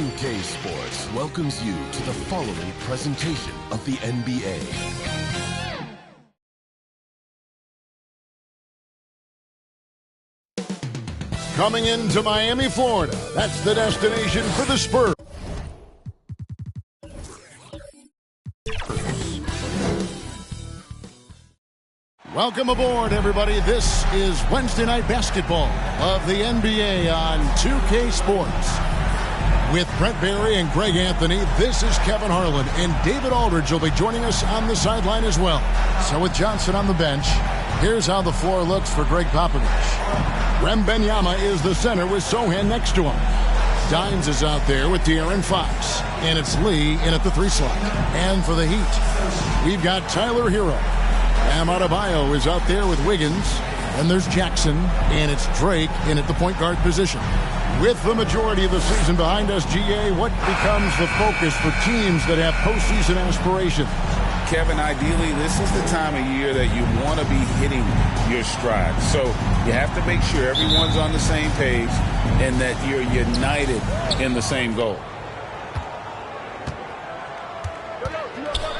2K Sports welcomes you to the following presentation of the NBA. Coming into Miami, Florida, that's the destination for the Spurs. Welcome aboard, everybody. This is Wednesday Night Basketball of the NBA on 2K Sports. With Brent Barry and Greg Anthony, this is Kevin Harlan, and David Aldridge will be joining us on the sideline as well. So with Johnson on the bench, here's how the floor looks for Greg Popovich. Wembanyama is the center with Sochan next to him. Dimes is out there with De'Aaron Fox. And it's Lee in at the 3 slot. And for the Heat, we've got Tyler Hero. Bam Adebayo is out there with Wiggins. And there's Jackson. And it's Drake in at the point guard position. With the majority of the season behind us, GA, what becomes the focus for teams that have postseason aspirations? Kevin, ideally, this is the time of year that you want to be hitting your stride. So you have to make sure everyone's on the same page and that you're united in the same goal.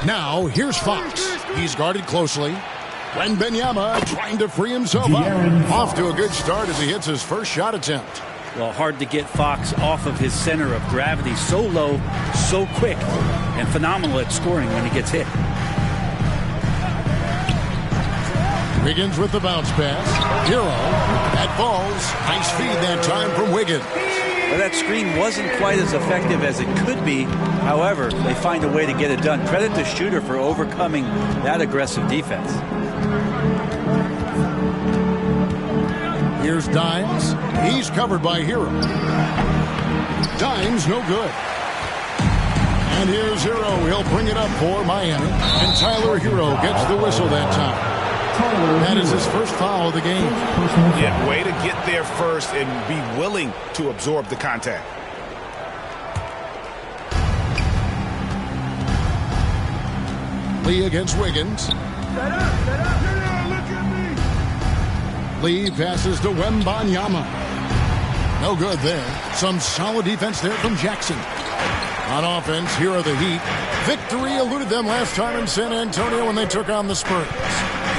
Now, here's Fox. He's guarded closely. Wembanyama trying to free himself up. Off to a good start as he hits his first shot attempt. Well, hard to get Fox off of his center of gravity so low, so quick, and phenomenal at scoring when he gets hit. Wiggins with the bounce pass. Hero. That falls. Nice feed that time from Wiggins. Well, that screen wasn't quite as effective as it could be. However, they find a way to get it done. Credit the shooter for overcoming that aggressive defense. Here's Dimes. He's covered by Hero. Dimes no good. And here's Hero. He'll bring it up for Miami. And Tyler Hero gets the whistle that time. That is his first foul of the game. Yeah, way to get there first and be willing to absorb the contact. Lee against Wiggins. Lee passes to Wembanyama. No good there. Some solid defense there from Jackson. On offense, here are the Heat. Victory eluded them last time in San Antonio when they took on the Spurs.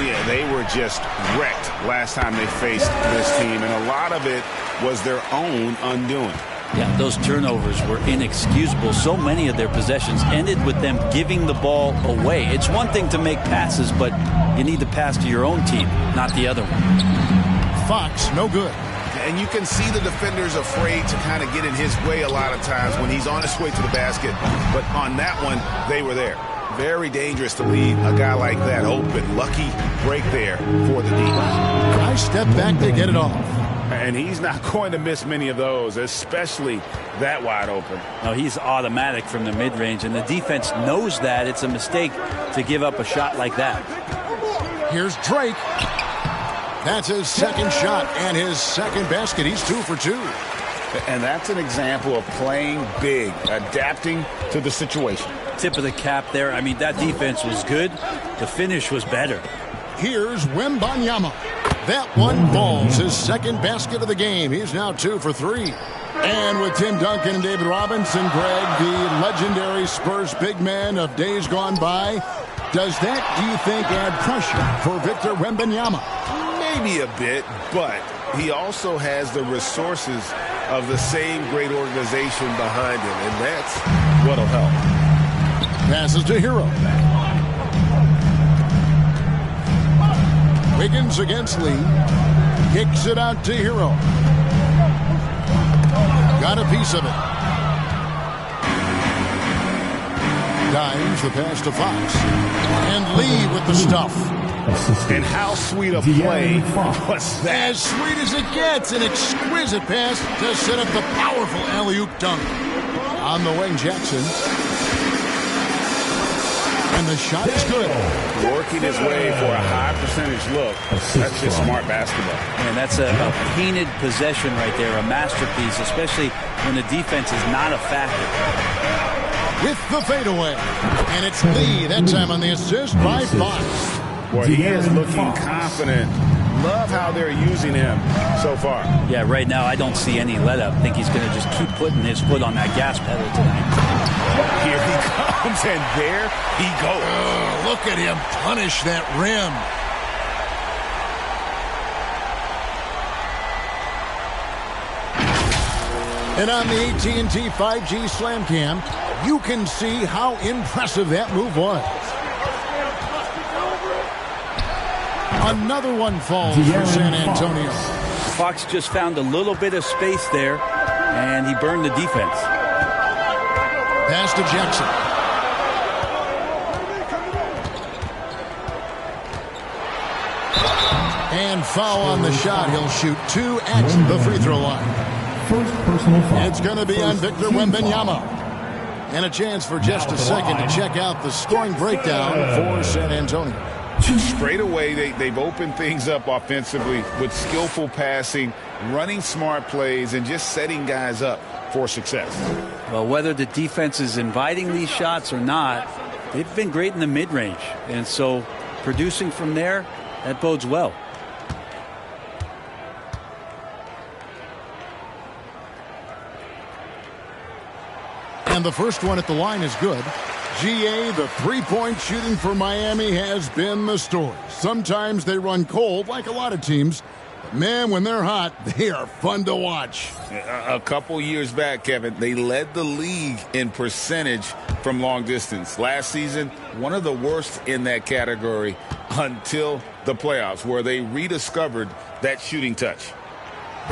Yeah, they were just wrecked last time they faced this team, and a lot of it was their own undoing. Yeah, those turnovers were inexcusable. So many of their possessions ended with them giving the ball away. It's one thing to make passes, but you need to pass to your own team, not the other one. Fox, no good. And you can see the defenders afraid to kind of get in his way a lot of times when he's on his way to the basket. But on that one, they were there. Very dangerous to leave a guy like that open. Lucky break there for the D. Nice step back to get it off. And he's not going to miss many of those, especially that wide open. No, he's automatic from the mid-range, and the defense knows that. It's a mistake to give up a shot like that. Here's Drake. That's his second shot and his second basket. He's 2 for 2. And that's an example of playing big, adapting to the situation. Tip of the cap there. I mean, that defense was good. The finish was better. Here's Wembanyama. That one falls, his second basket of the game. He's now 2 for 3. And with Tim Duncan and David Robinson, Greg, the legendary Spurs big man of days gone by, does that, do you think, add pressure for Victor Wembanyama? Maybe a bit, but he also has the resources of the same great organization behind him, and that's what'll help. Passes to Hero. Wiggins against Lee. Kicks it out to Hero. Got a piece of it. Dimes the pass to Fox. And Lee with the stuff. And how sweet a play was that? As sweet as it gets. An exquisite pass to set up the powerful alley-oop dunk. On the wing, Jackson. And the shot is good. Working his way for a high percentage look. That's just smart basketball. And that's a painted possession right there, a masterpiece, especially when the defense is not a factor. With the fadeaway. And it's Lee, that time on the assist by Fox. Boy, he is looking confident Love how they're using him so far. Yeah, right now I don't see any let up. I think he's going to just keep putting his foot on that gas pedal tonight. Here he comes, and there he goes. Oh, look at him punish that rim. And on the AT&T 5G Slam Cam, you can see how impressive that move was. Another one falls for San Antonio. Fox just found a little bit of space there, and he burned the defense. Pass to Jackson. And foul on the shot. He'll shoot 2 at the free throw line. First personal foul. It's going to be on Victor Wembanyama. And a chance for just a second to check out the scoring breakdown for San Antonio. Straight away, they've opened things up offensively with skillful passing, running smart plays, and just setting guys up for success. Well, whether the defense is inviting these shots or not, they've been great in the mid-range. And so producing from there, that bodes well. And the first one at the line is good. GA, the three-point shooting for Miami has been the story. Sometimes they run cold like a lot of teams. But man, when they're hot, they are fun to watch. A couple years back, Kevin, they led the league in percentage from long distance. Last season, one of the worst in that category until the playoffs, where they rediscovered that shooting touch.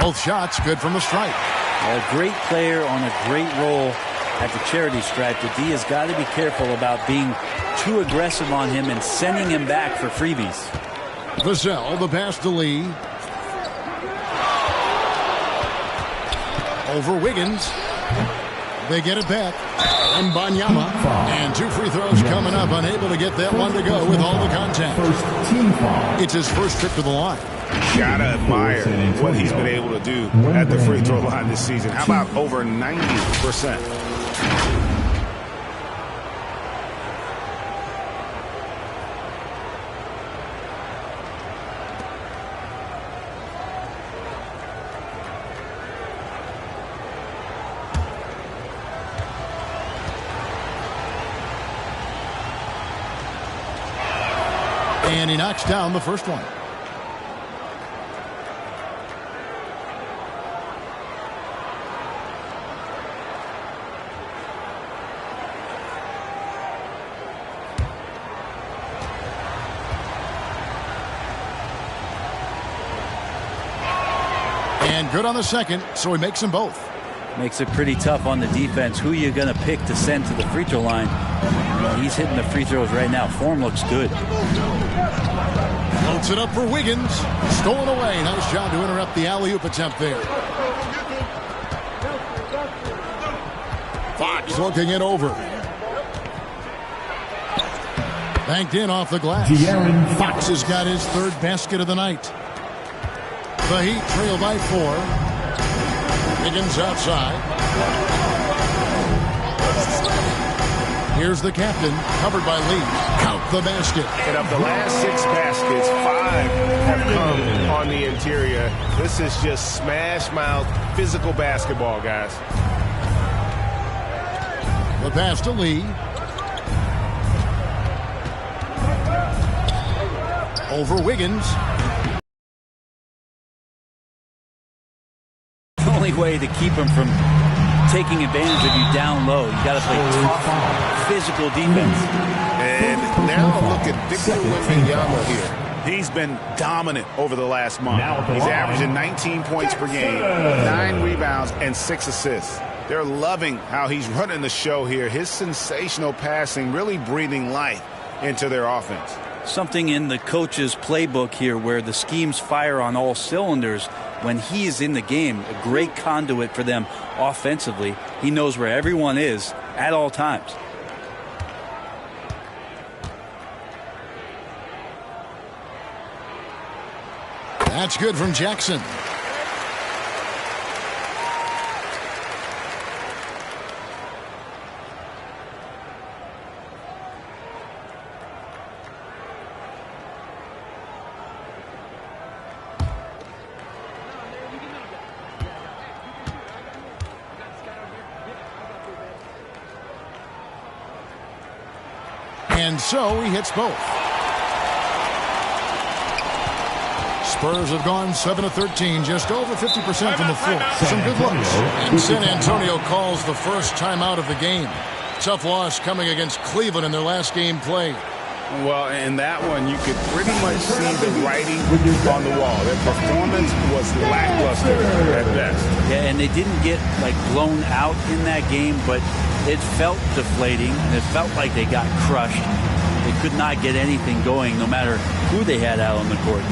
Both shots good from the stripe. A great player on a great role at the charity stripe. The D has got to be careful about being too aggressive on him and sending him back for freebies. Vassell, the pass to Lee. Over Wiggins. They get it back. And Banyama. And 2 free throws coming up. Unable to get that one to go with all the contact. First team foul. It's his first trip to the line. Gotta admire what he's been able to do at the free throw line this season. How about over 90%? And he knocks down the first one. And good on the second, so he makes them both. Makes it pretty tough on the defense. Who you going to pick to send to the free throw line? He's hitting the free throws right now. Form looks good. Floats it up for Wiggins. Stolen away. Nice job to interrupt the alley-oop attempt there. Fox looking it over. Banked in off the glass. De'Aaron Fox has got his third basket of the night. The Heat trail by 4. Wiggins outside. Here's the captain, covered by Lee. Count the basket. And of the last 6 baskets, 5 have come on the interior. This is just smash mouth physical basketball, guys. The pass to Lee. Over Wiggins. The only way to keep him from taking advantage of you down low, you got to play tough, physical defense. And now look at Victor Wembanyama here. He's been dominant over the last month. He's averaging 19 points per game, 9 rebounds, and 6 assists. They're loving how he's running the show here. His sensational passing really breathing life into their offense. Something in the coach's playbook here where the schemes fire on all cylinders. When he is in the game, a great conduit for them offensively. He knows where everyone is at all times. That's good from Jackson. And so he hits both. Spurs have gone 7 of 13, just over 50% from the floor. Some good looks. And San Antonio calls the first timeout of the game. Tough loss coming against Cleveland in their last game played. Well, in that one, you could pretty much see the writing on the wall. Their performance was lackluster at best. Yeah, and they didn't get blown out in that game, but it felt deflating. It felt like they got crushed. They could not get anything going, no matter who they had out on the court.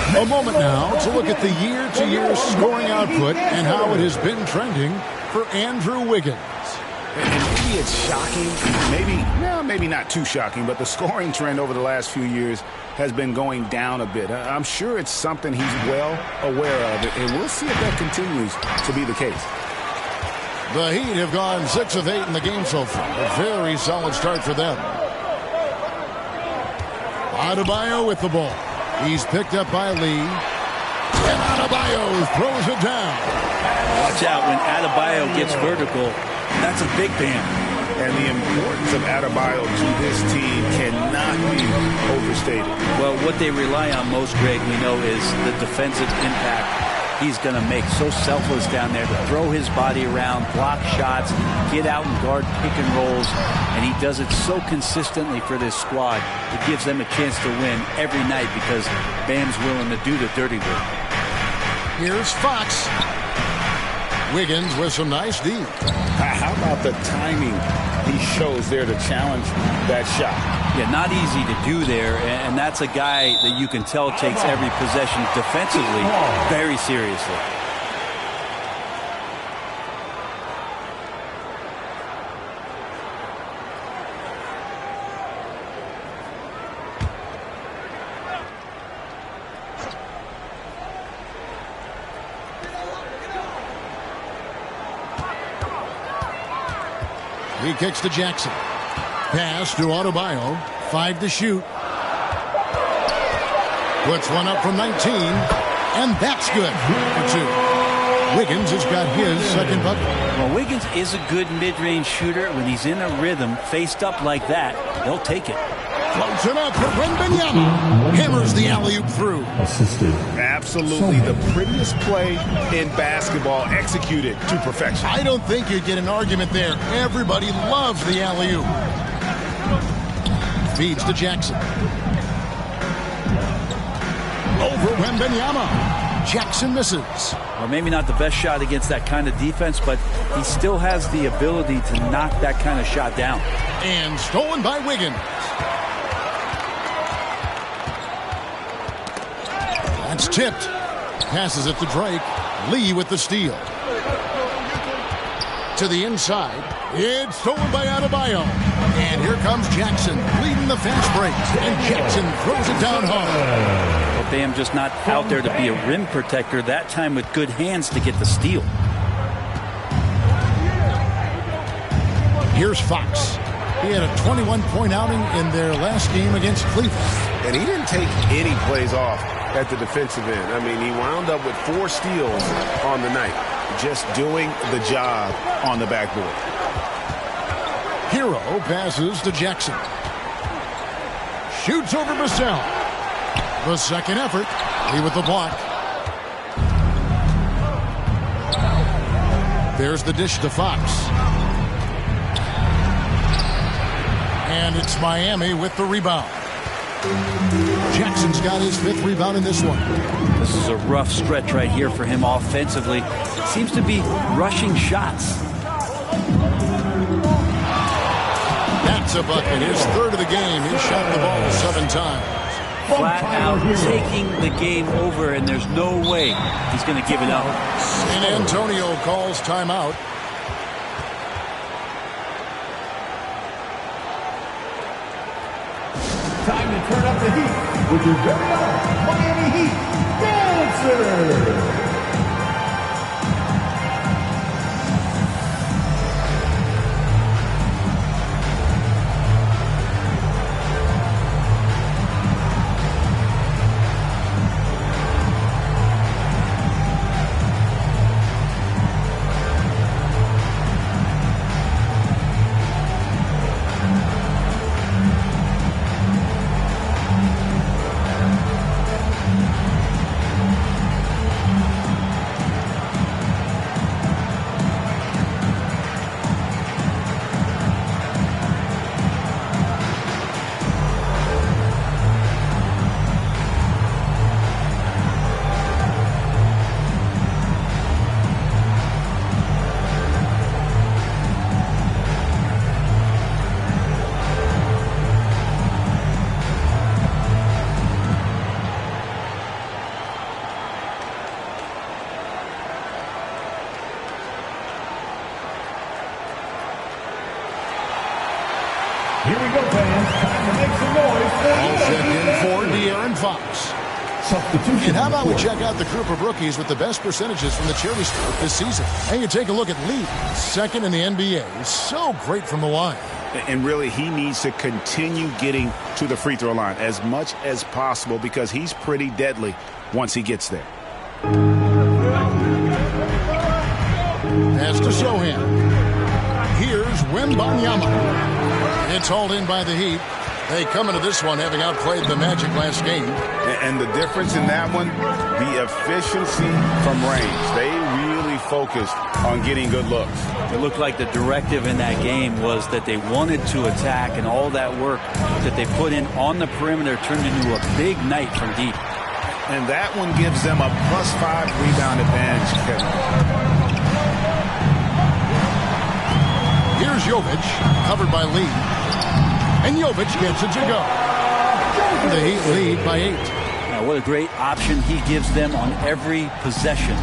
A moment now to look at the year-to-year scoring output and how it has been trending for Andrew Wiggins. And maybe it's shocking, maybe not too shocking, but the scoring trend over the last few years has been going down a bit. I'm sure it's something he's well aware of, and we'll see if that continues to be the case. The Heat have gone 6 of 8 in the game so far. A very solid start for them. Adebayo with the ball. He's picked up by Lee. And Adebayo throws it down. Watch out when Adebayo gets vertical. That's a big man. And the importance of Adebayo to this team cannot be overstated. Well, what they rely on most, Greg, we know, is the defensive impact he's going to make. So selfless down there to throw his body around, block shots, get out and guard pick and rolls. And he does it so consistently for this squad. It gives them a chance to win every night because Bam's willing to do the dirty work. Here's Fox. Wiggins with some nice D. How about the timing he shows there to challenge that shot? Yeah, not easy to do there, and that's a guy that you can tell takes every possession defensively very seriously. He kicks to Jackson. Pass to Adebayo. 5 to shoot. Puts one up from 19. And that's good for 2. Wiggins has got his second bucket. Well, Wiggins is a good mid-range shooter. When he's in a rhythm, faced up like that, he'll take it. Floats it up for Wembanyama. Hammers the alley-oop through. Assisted. Absolutely the prettiest play in basketball, executed to perfection. I don't think you'd get an argument there. Everybody loves the alley-oop. Feeds to Jackson. Over Wembanyama. Jackson misses. Well, maybe not the best shot against that kind of defense, but he still has the ability to knock that kind of shot down. And stolen by Wiggins. That's tipped. Passes it to Drake. Lee with the steal. To the inside. It's stolen by Adebayo. And here comes Jackson leading the fast break. And Jackson throws it down hard. Well, Bam just not out there to be a rim protector, that time with good hands to get the steal. Here's Fox. He had a 21-point outing in their last game against Cleveland. And he didn't take any plays off at the defensive end. I mean, he wound up with 4 steals on the night, just doing the job on the backboard. Hero passes to Jackson. Shoots over Vassell. The second effort. Lee with the block. There's the dish to Fox. And it's Miami with the rebound. Jackson's got his 5th rebound in this one. This is a rough stretch right here for him offensively. Seems to be rushing shots. That's a bucket. His 3rd of the game. He shot the ball 7 times. Flat out taking the game over, and there's no way he's going to give it up. San Antonio calls timeout. Time to turn up the heat with your very own Miami Heat Dancer. Here we go, fans. Time to make some noise. All checked in for De'Aaron Fox. Substitution. And how about we check out the group of rookies with the best percentages from the charity stripe this season? And you take a look at Lee, 2nd in the NBA. So great from the line. And really, he needs to continue getting to the free throw line as much as possible because he's pretty deadly once he gets there. Pass to Sohan. Here's Wembanyama. It's hauled in by the Heat. They come into this one having outplayed the Magic last game. And the difference in that one, the efficiency from range. They really focused on getting good looks. It looked like the directive in that game was that they wanted to attack, and all that work that they put in on the perimeter turned into a big night from deep. And that one gives them a +5 rebound advantage, Kevin. Here's Jovic, covered by Lee. And Jovic gets it to go. The Heat lead by 8. Now, what a great option he gives them on every possession.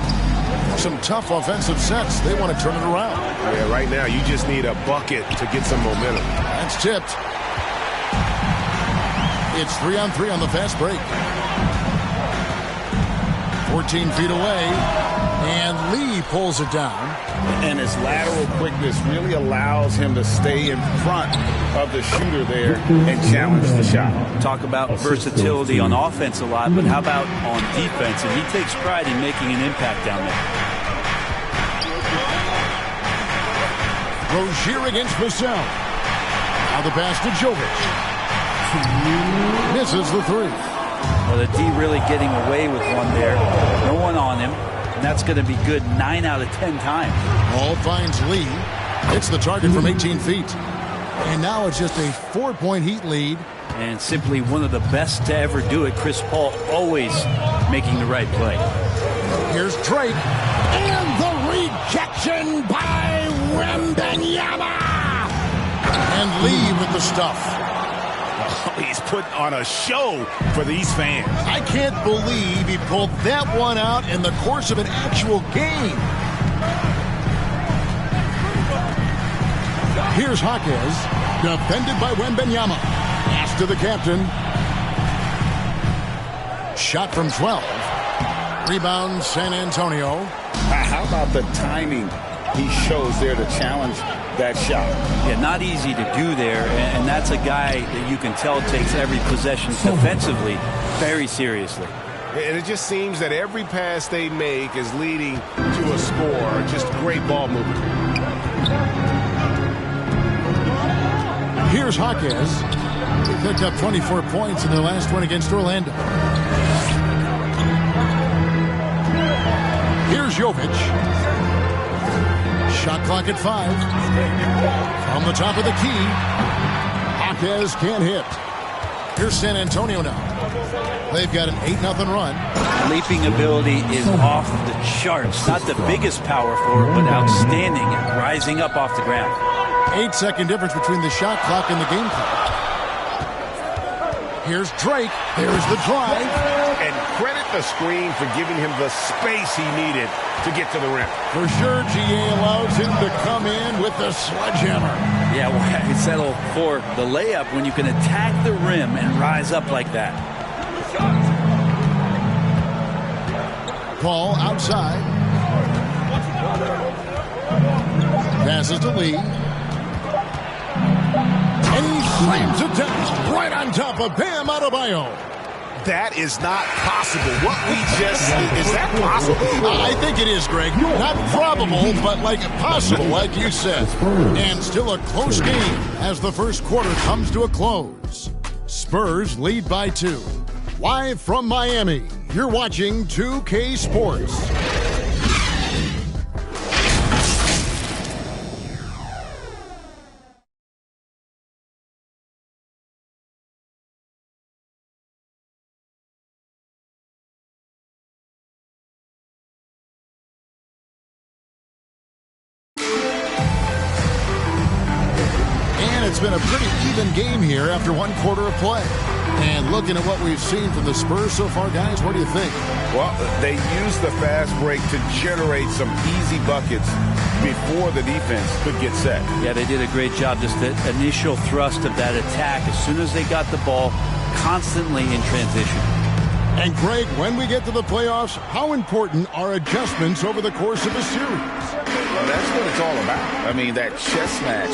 Some tough offensive sets. They want to turn it around. Yeah, right now you just need a bucket to get some momentum. That's tipped. It's 3-on-3 on the fast break. 14 feet away. And Lee pulls it down. And his lateral quickness really allows him to stay in front of the shooter there and challenge the shot. Talk about versatility on offense a lot, but how about on defense? And he takes pride in making an impact down there. Rozier against Vassell. Now the pass to Jovic. Misses the 3. Well, the D really getting away with one there. No one on him. And that's going to be good 9 out of 10 times. Ball finds Lee. Hits the target from 18 feet. And now it's just a 4-point Heat lead. And simply one of the best to ever do it. Chris Paul always making the right play. Here's Drake. And the rejection by Wembanyama. And Lee with the stuff. He's put on a show for these fans. I can't believe he pulled that one out in the course of an actual game. Here's Jaquez, defended by Wembanyama. Pass to the captain. Shot from 12. Rebound, San Antonio. How about the timing he shows there to challenge that shot? Yeah, not easy to do there, and that's a guy that you can tell takes every possession defensively very seriously. And it just seems that every pass they make is leading to a score. Just great ball movement. Here's Jaquez. He picked up 24 points in their last one against Orlando. Here's Jovic. Shot clock at 5. From the top of the key. Jaquez can't hit. Here's San Antonio now. They've got an 8-0 run. Leaping ability is off the charts. Not the biggest power forward, but outstanding at rising up off the ground. 8-second difference between the shot clock and the game clock. Here's Drake. There's the drive. And credit the screen for giving him the space he needed to get to the rim. For sure, GA allows him to come in with the sledgehammer. Yeah, why settle for the layup when you can attack the rim and rise up like that? Ball outside. Passes to Lee. And he slams it down right on top of Bam Adebayo. That is not possible. What we just... Is that possible? I think it is, Greg. Not probable, but like possible, like you said. And still a close game as the first quarter comes to a close. Spurs lead by 2. Live from Miami, you're watching 2K Sports. It's been a pretty even game here after one quarter of play. And looking at what we've seen from the Spurs so far, guys, what do you think? Well, they used the fast break to generate some easy buckets before the defense could get set. Yeah, they did a great job. Just the initial thrust of that attack as soon as they got the ball, constantly in transition. And Greg, when we get to the playoffs, how important are adjustments over the course of a series? Well, that's what it's all about. I mean, that chess match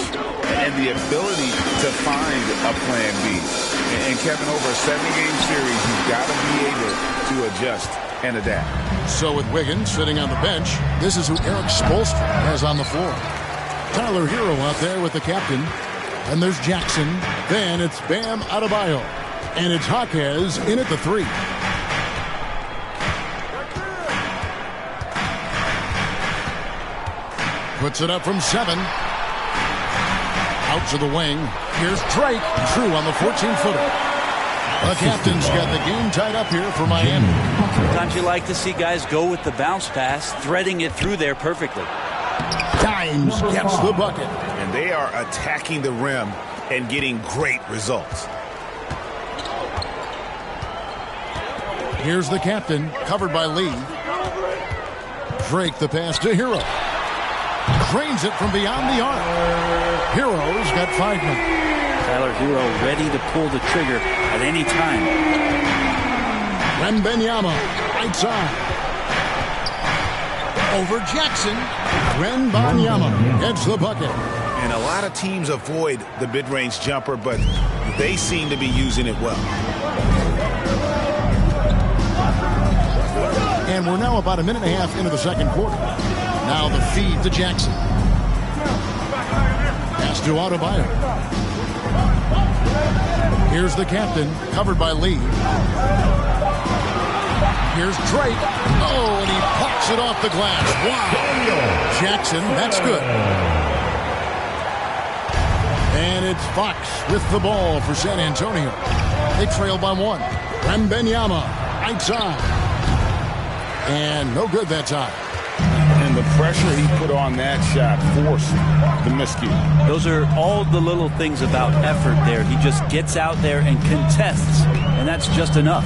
and the ability to find a plan B. And Kevin, over a 7-game series, you've got to be able to adjust and adapt. So with Wiggins sitting on the bench, this is who Eric Spoelstra has on the floor. Tyler Hero out there with the captain. And there's Jackson. Then it's Bam Adebayo. And it's Jaquez in at the 3. Puts it up from 7. Out to the wing. Here's Drake. True on the 14-footer. The captain's got the game tied up here for Miami. Sometimes you like to see guys go with the bounce pass, threading it through there perfectly. Dimes gets the bucket. And they are attacking the rim and getting great results. Here's the captain, covered by Lee. Drake the pass to Hero. Drains it from beyond the arc. Hero's got 5 men. Tyler Hero ready to pull the trigger at any time. Wembanyama, right side. Over Jackson. Wembanyama gets the bucket. And a lot of teams avoid the mid-range jumper, but they seem to be using it well. And we're now about a minute and a half into the second quarter. Now the feed to Jackson. Pass to Adebayo. Here's the captain, covered by Lee. Here's Drake. Oh, and he pops it off the glass. Wow. Jackson, that's good. And it's Fox with the ball for San Antonio. They trail by 1. Wembanyama, right side. And no good that time. And the pressure he put on that shot forced the miscue. Those are all the little things about effort there. He just gets out there and contests, and that's just enough.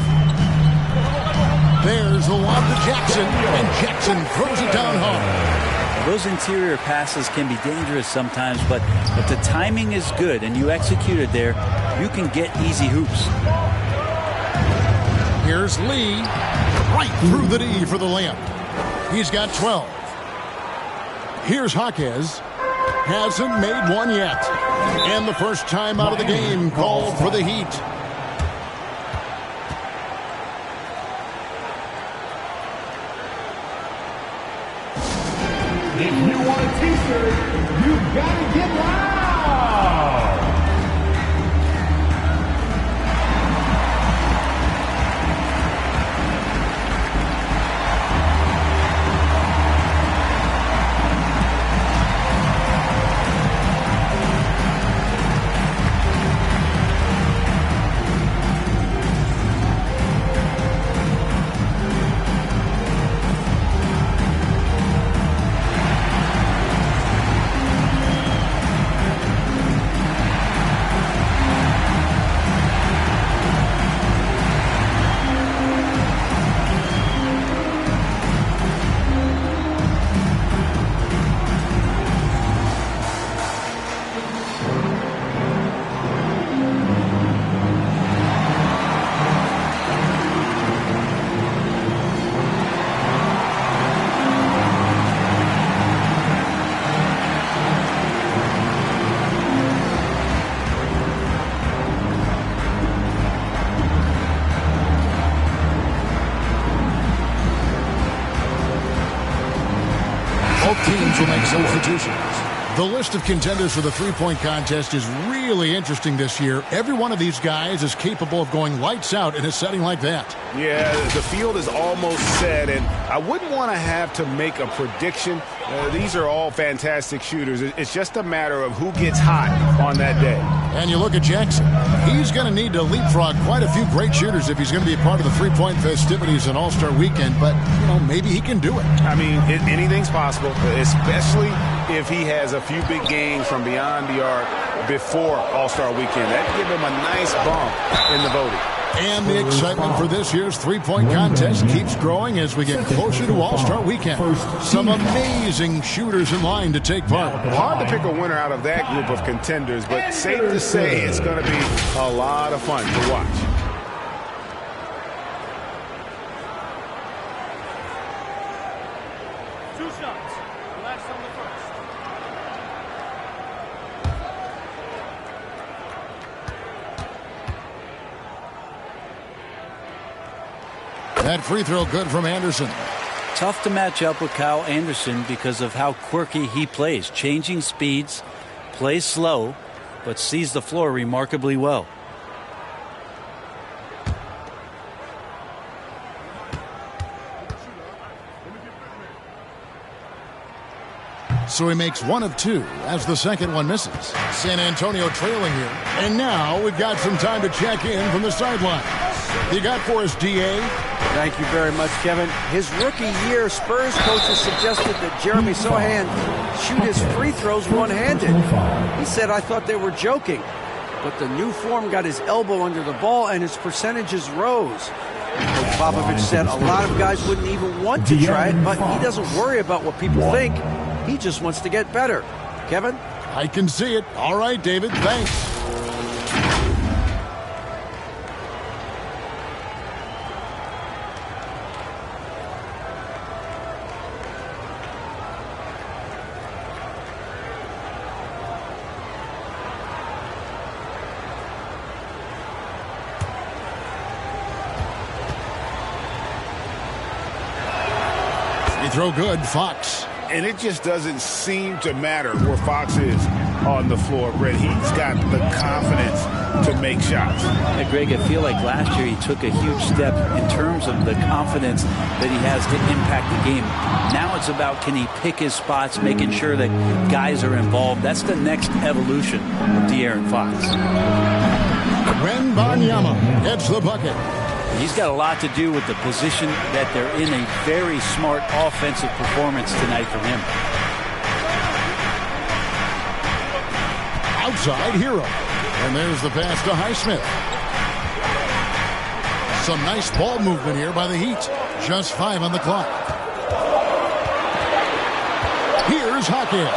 There's the lob to Jackson, and Jackson throws it down hard. Those interior passes can be dangerous sometimes, but if the timing is good and you execute it there, you can get easy hoops. Here's Lee, right through the D for the layup. He's got 12. Here's Jaquez. Hasn't made one yet. And the first time out of the game called for the Heat. If you want a t-shirt, you've got to get loud. teams will make substitutions. The list of contenders for the three-point contest is really interesting this year. Every one of these guys is capable of going lights out in a setting like that. Yeah, the field is almost set, and I wouldn't want to have to make a prediction. These are all fantastic shooters. It's just a matter of who gets hot on that day. And you look at Jackson. He's going to need to leapfrog quite a few great shooters if he's going to be a part of the three-point festivities on All-Star Weekend. But, maybe he can do it. I mean, anything's possible, especially if he has a few big games from beyond the arc before All-Star Weekend. That'd give him a nice bump in the voting. And the excitement for this year's three-point contest keeps growing as we get closer to All-Star Weekend. Some amazing shooters in line to take part. Hard to pick a winner out of that group of contenders, but safe to say it's going to be a lot of fun to watch. That free throw good from Anderson. Tough to match up with Kyle Anderson because of how quirky he plays. Changing speeds, plays slow, but sees the floor remarkably well. So he makes one of two as the second one misses. San Antonio trailing here. And now we've got some time to check in from the sideline. You got for us, D.A.? Thank you very much, Kevin. His rookie year, Spurs coaches suggested that Jeremy Sohan shoot his free throws one-handed. He said, I thought they were joking. But the new form got his elbow under the ball and his percentages rose. Coach Popovich said a lot of guys wouldn't even want to try it, but he doesn't worry about what people think. He just wants to get better. Kevin? I can see it. All right, David. Thanks. Free throw good, Fox. And it just doesn't seem to matter where Fox is on the floor, Brett. He's got the confidence to make shots. Hey, Greg, I feel like last year he took a huge step in terms of the confidence that he has to impact the game. Now it's about can he pick his spots, making sure that guys are involved. That's the next evolution of De'Aaron Fox. Wembanyama gets the bucket. He's got a lot to do with the position that they're in. A very smart offensive performance tonight from him. Outside Hero. And there's the pass to Highsmith. Some nice ball movement here by the Heat. Just 5 on the clock. Here's Hackett.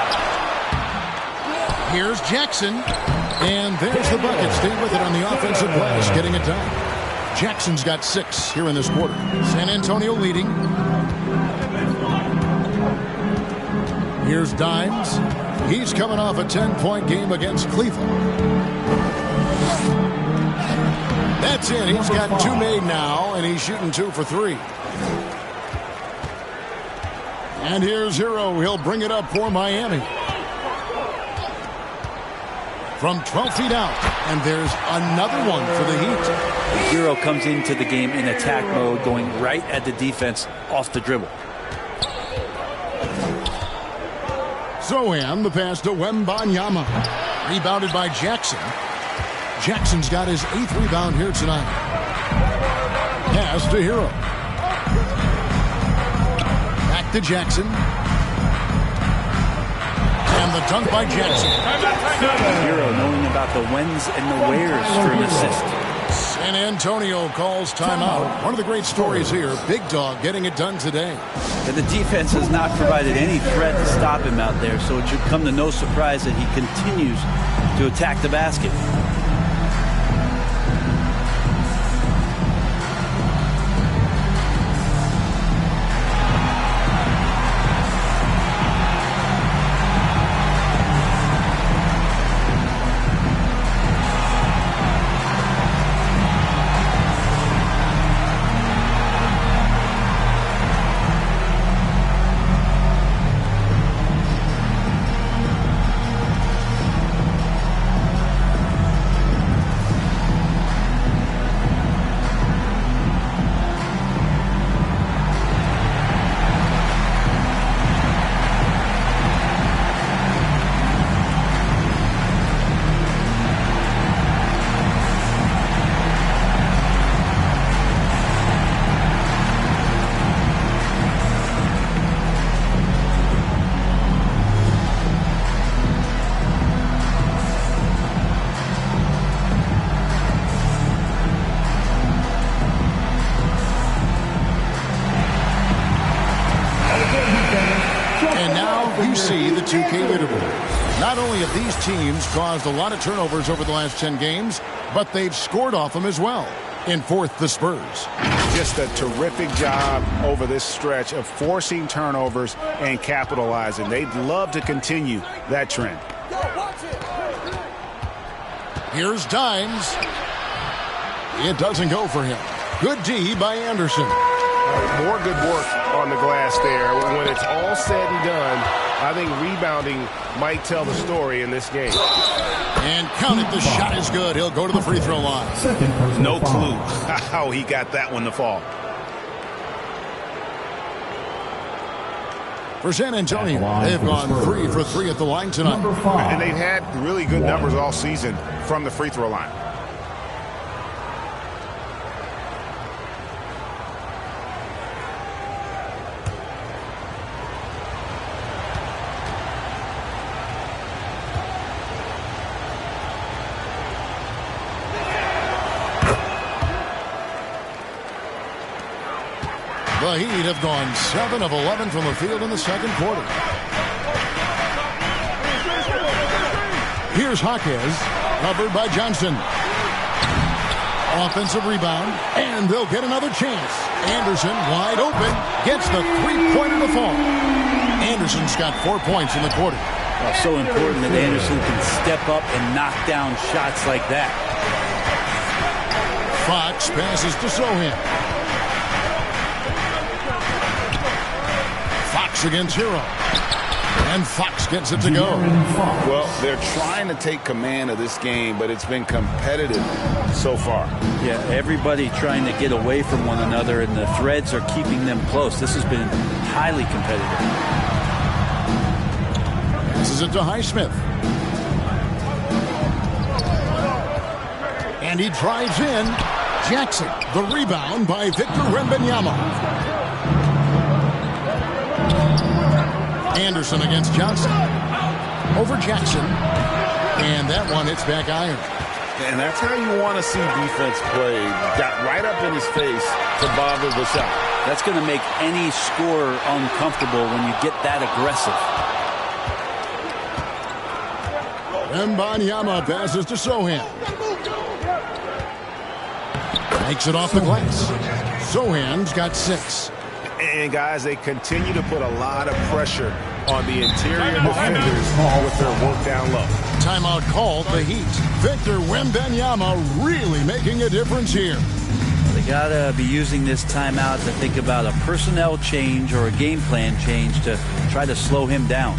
Here's Jackson. And there's the bucket. Stay with it on the offensive glass, getting it done. Jackson's got 6 here in this quarter. San Antonio leading. Here's Dimes. He's coming off a 10-point game against Cleveland. That's it. He's got 2 made now, and he's shooting 2 for 3. And here's Hero. He'll bring it up for Miami. From 12 feet out, and there's another one for the Heat. Hero comes into the game in attack mode, going right at the defense off the dribble. Sohan, the pass to Wembanyama. Rebounded by Jackson. Jackson's got his 8th rebound here tonight. Pass to Hero. Back to Jackson. And the dunk by Jackson. Hero knowing about the whens and the wheres for an assist. San Antonio calls timeout. One of the great stories here, Big Dog getting it done today. And the defense has not provided any threat to stop him out there, so it should come to no surprise that he continues to attack the basket. see the 2K leaderboard. Not only have these teams caused a lot of turnovers over the last 10 games, but they've scored off them as well. In fourth, the Spurs. Just a terrific job over this stretch of forcing turnovers and capitalizing. They'd love to continue that trend. Here's Dimes. It doesn't go for him. Good D by Anderson. More good work on the glass there. When it's all said and done, I think rebounding might tell the story in this game. And count it, the shot is good. He'll go to the free throw line. No clue how he got that one to fall. For San Antonio, they've gone 3 for 3 at the line tonight. And they've had really good numbers all season from the free throw line. The Heat have gone 7 of 11 from the field in the second quarter. Here's Jaquez, covered by Johnson. Offensive rebound, and they'll get another chance. Anderson, wide open, gets the three-pointer to fall. Anderson's got 4 points in the quarter. Oh, so important that Anderson can step up and knock down shots like that. Fox passes to Sohan. Fox against Hero. And Fox gets it to go. Well, they're trying to take command of this game, but it's been competitive so far. Yeah, everybody trying to get away from one another, and the threads are keeping them close. This has been highly competitive. This is it to Highsmith. And he drives in. Jackson, the rebound by Victor Wembanyama. Anderson against Johnson. Over Jackson. And that one hits back iron. And that's how you want to see defense play. Got right up in his face to bother the shot. That's going to make any scorer uncomfortable when you get that aggressive. Wembanyama passes to Sohan. Makes it off the glass. Sohan's got 6. And, guys, they continue to put a lot of pressure on the interior defenders with their work down low. Timeout called the Heat. Victor Wembanyama really making a difference here. They got to be using this timeout to think about a personnel change or a game plan change to try to slow him down.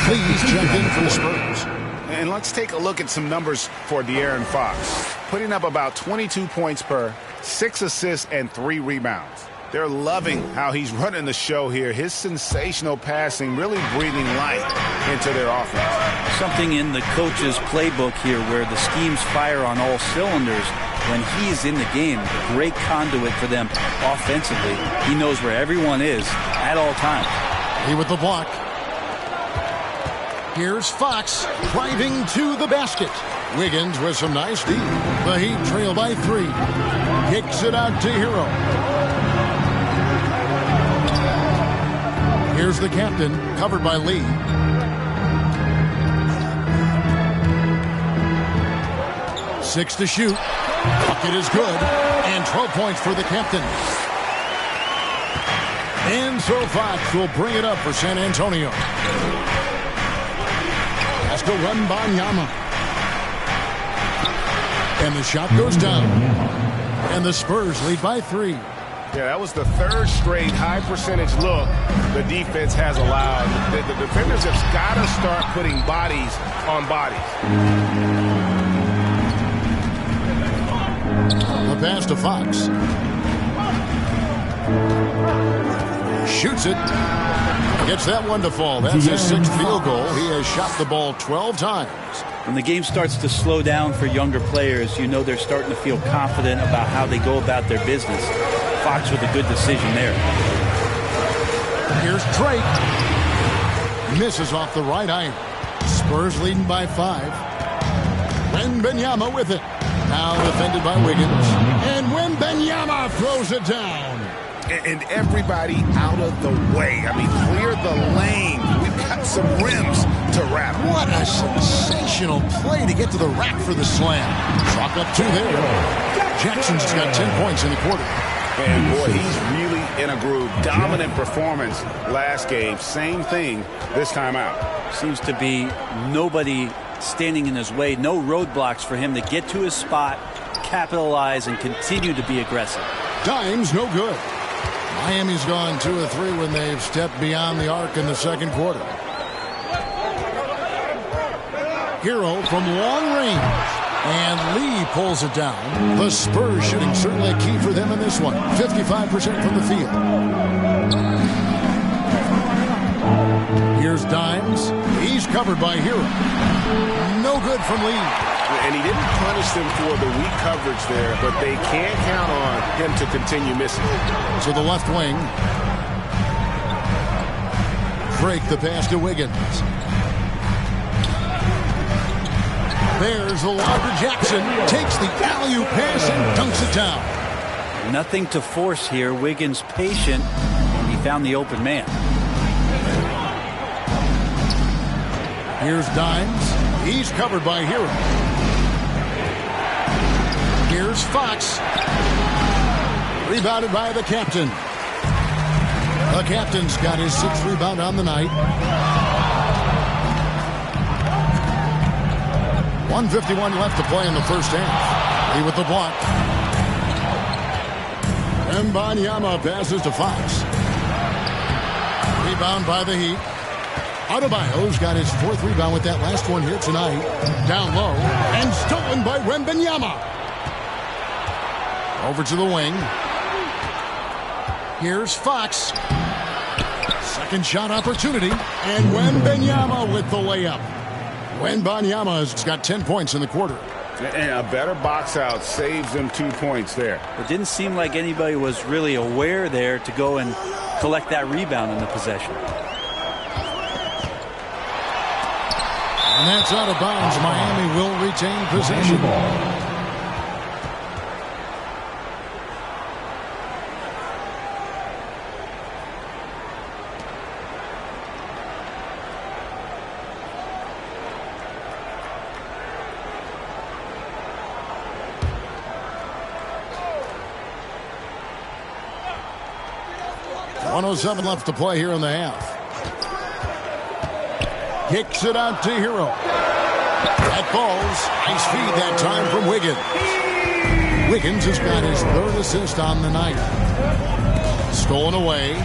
Please check in for the Spurs. And let's take a look at some numbers for De'Aaron Fox. Putting up about 22 points per, 6 assists, and 3 rebounds. They're loving how he's running the show here. His sensational passing really breathing life into their offense. Something in the coach's playbook here where the schemes fire on all cylinders. When he's in the game, great conduit for them offensively. He knows where everyone is at all times. He with the block. Here's Fox driving to the basket. Wiggins with some nice D. The Heat trail by 3. Kicks it out to Hero. Here's the captain, covered by Lee. 6 to shoot. Bucket is good. And 12 points for the captain. And so Fox will bring it up for San Antonio. Pass to Wembanyama. And the shot goes down. And the Spurs lead by 3. Yeah, that was the third straight high percentage look the defense has allowed. The defenders have got to start putting bodies on bodies. The pass to Fox. Shoots it. Gets that one to fall. That's his 6th field goal. He has shot the ball 12 times. When the game starts to slow down for younger players, you know they're starting to feel confident about how they go about their business. Fox with a good decision there. Here's Drake. Misses off the right iron. Spurs leading by 5. Wembanyama with it. Now defended by Wiggins. And Wembanyama throws it down. And everybody out of the way. I mean, clear the lane. We've got some rims to rattle. What a sensational play to get to the rack for the slam. Chalk up 2 there. Jackson's got 10 points in the quarter. And boy, he's really in a groove. Dominant performance last game. Same thing this time out. Seems to be nobody standing in his way. No roadblocks for him to get to his spot, capitalize, and continue to be aggressive. Dimes no good. Miami's gone 2 of 3 when they've stepped beyond the arc in the second quarter. Hero from long range. And Lee pulls it down. The Spurs shooting certainly a key for them in this one. 55% from the field. Here's Dimes. He's covered by Hero. No good from Lee. And he didn't punish them for the weak coverage there, but they can't count on him to continue missing. To the left wing. Drake the pass to Wiggins. There's the lob to Jackson. Takes the alley-oop pass and dunks it down. Nothing to force here. Wiggins patient, and he found the open man. Here's Dimes. He's covered by Hero. Here's Fox. Rebounded by the captain. The captain's got his 6th rebound on the night. 1:51 left to play in the first half. Lee with the block. Wembanyama passes to Fox. Rebound by the Heat. Adebayo's got his 4th rebound with that last one here tonight. Down low. And stolen by Wembanyama. Over to the wing. Here's Fox. Second shot opportunity. And Wembanyama with the layup. Wembanyama's got 10 points in the quarter. And a better box out saves them 2 points there. It didn't seem like anybody was really aware there to go and collect that rebound in the possession. And that's out of bounds. Miami will retain possession. .107 left to play here in the half. Kicks it out to Hero. That falls. Nice feed that time from Wiggins. Wiggins has got his 3rd assist on the night. Stolen away.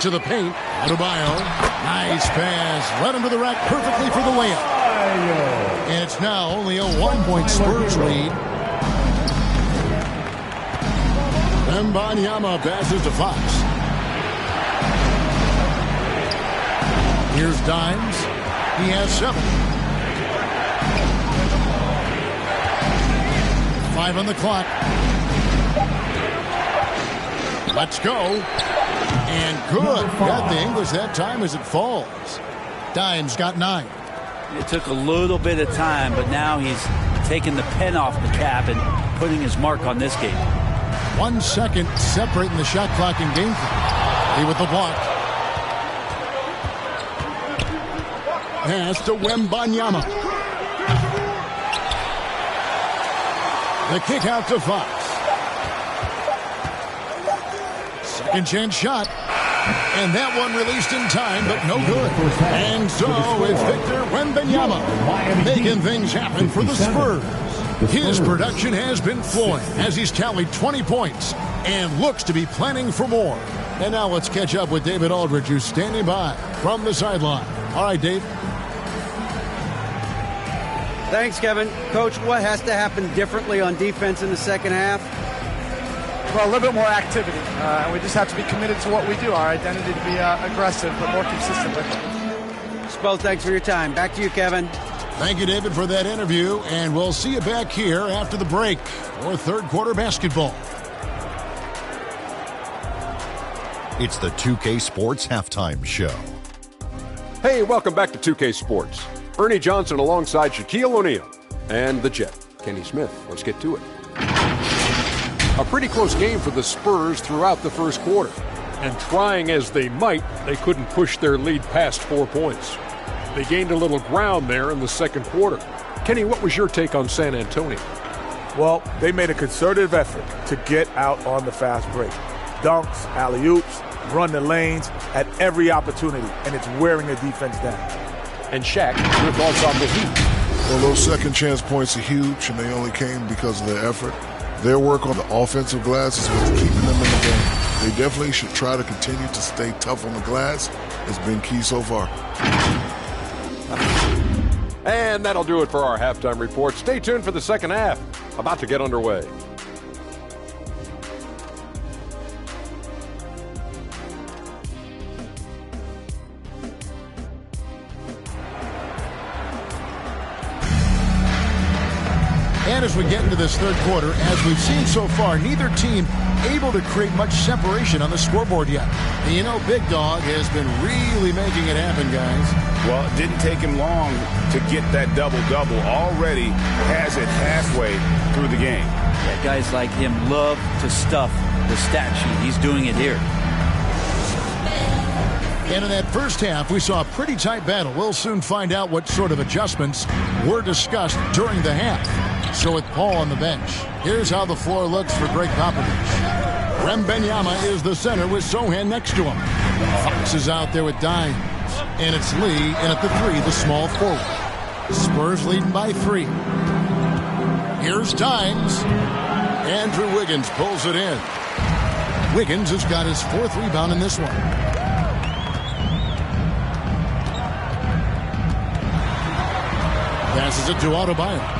To the paint. Adebayo. Nice pass. Led him to the rack perfectly for the layup. And it's now only a 1-point Spurs lead. Wembanyama passes to Fox. Here's Dimes. He has 7. 5 on the clock. Let's go. And good. Got the English that time as it falls. Dimes got 9. It took a little bit of time, but now he's taking the pen off the cap and putting his mark on this game. 1 second separating the shot clock and game. He with the block. Pass to Wembanyama. The kick out to Fox. Second chance shot. And that one released in time, but no good. And so it's Victor Wembanyama making things happen for the Spurs. His production has been flowing as he's tallied 20 points and looks to be planning for more. And now let's catch up with David Aldridge, who's standing by from the sideline. All right, Dave. Thanks, Kevin. Coach, what has to happen differently on defense in the second half? Well, a little bit more activity. And we just have to be committed to what we do. Our identity to be aggressive, but more consistent with it. Spell, thanks for your time. Back to you, Kevin. Thank you, David, for that interview. And we'll see you back here after the break for third quarter basketball. It's the 2K Sports Halftime Show. Hey, welcome back to 2K Sports. Ernie Johnson alongside Shaquille O'Neal and the Jet, Kenny Smith. Let's get to it. A pretty close game for the Spurs throughout the first quarter. And trying as they might, they couldn't push their lead past 4 points. They gained a little ground there in the second quarter. Kenny, what was your take on San Antonio? Well, they made a concerted effort to get out on the fast break. Dunks, alley-oops, run the lanes at every opportunity, and it's wearing the defense down. And Shaq, your thoughts on the Heat? Well, those second chance points are huge, and they only came because of their effort. Their work on the offensive glass is what's keeping them in the game. They definitely should try to continue to stay tough on the glass. It's been key so far. And that'll do it for our halftime report. Stay tuned for the second half. About to get underway. And as we get into this third quarter, as we've seen so far, neither team able to create much separation on the scoreboard yet. And you know, Big Dog has been really making it happen, guys. Well, it didn't take him long to get that double-double. Already has it halfway through the game. Yeah, guys like him love to stuff the stat sheet. He's doing it here. And in that first half, we saw a pretty tight battle. We'll soon find out what sort of adjustments were discussed during the half. So with Paul on the bench, here's how the floor looks for Greg Popovich. Wembanyama is the center with Sohan next to him. Fox is out there with Dimes. And it's Lee, and at the three, the small forward. Spurs leading by 3. Here's Dimes. Andrew Wiggins pulls it in. Wiggins has got his 4th rebound in this one. Passes it to Adebayo.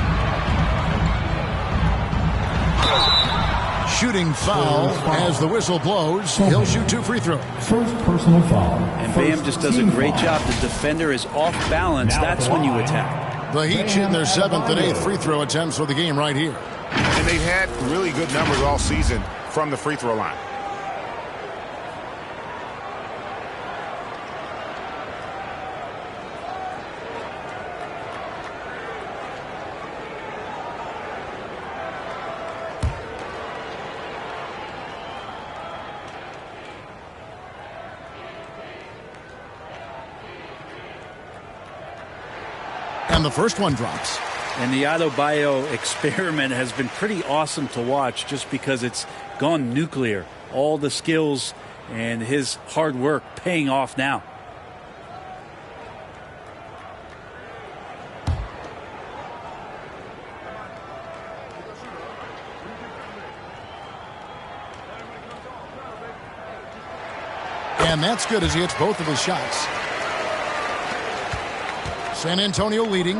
Shooting foul as the whistle blows. He'll shoot 2 free throws. First personal foul. And Bam just does a great job. The defender is off balance. That's when you attack. The Heat shooting their 7th and 8th free throw attempts for the game right here. And they've had really good numbers all season from the free throw line. And the first one drops. And the Adebayo experiment has been pretty awesome to watch just because it's gone nuclear. All the skills and his hard work paying off now. And that's good as he hits both of his shots. San Antonio leading.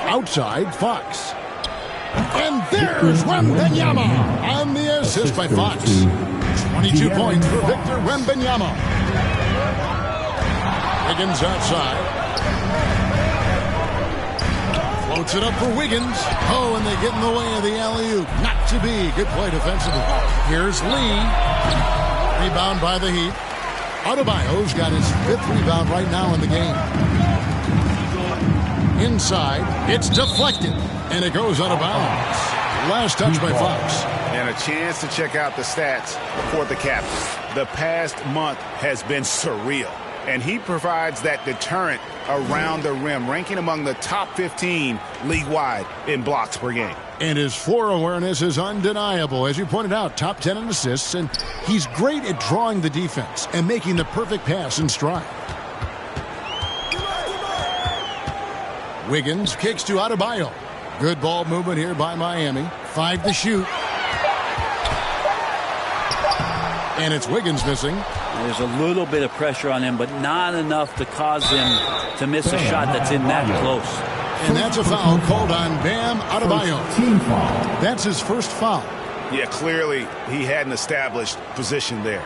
Outside, Fox. And there's Wembanyama on the assist by Fox. 22 points for Victor Wembanyama. Wiggins outside. Floats it up for Wiggins. Oh, and they get in the way of the alley-oop. Not to be. Good play defensively. Here's Lee. Rebound by the Heat. Adebayo's got his 5th rebound right now in the game. Inside, it's deflected, and it goes out of bounds. Last touch by Fox. And a chance to check out the stats for the Capitals. The past month has been surreal, and he provides that deterrent around the rim, ranking among the top 15 league-wide in blocks per game. And his floor awareness is undeniable. As you pointed out, top 10 in assists, and he's great at drawing the defense and making the perfect pass in stride. Wiggins kicks to Adebayo. Good ball movement here by Miami. 5 to shoot. And it's Wiggins missing. There's a little bit of pressure on him, but not enough to cause him to miss a shot that's in that close. And that's a foul called on Bam Adebayo. That's his first foul. Yeah, clearly he hadn't established position there.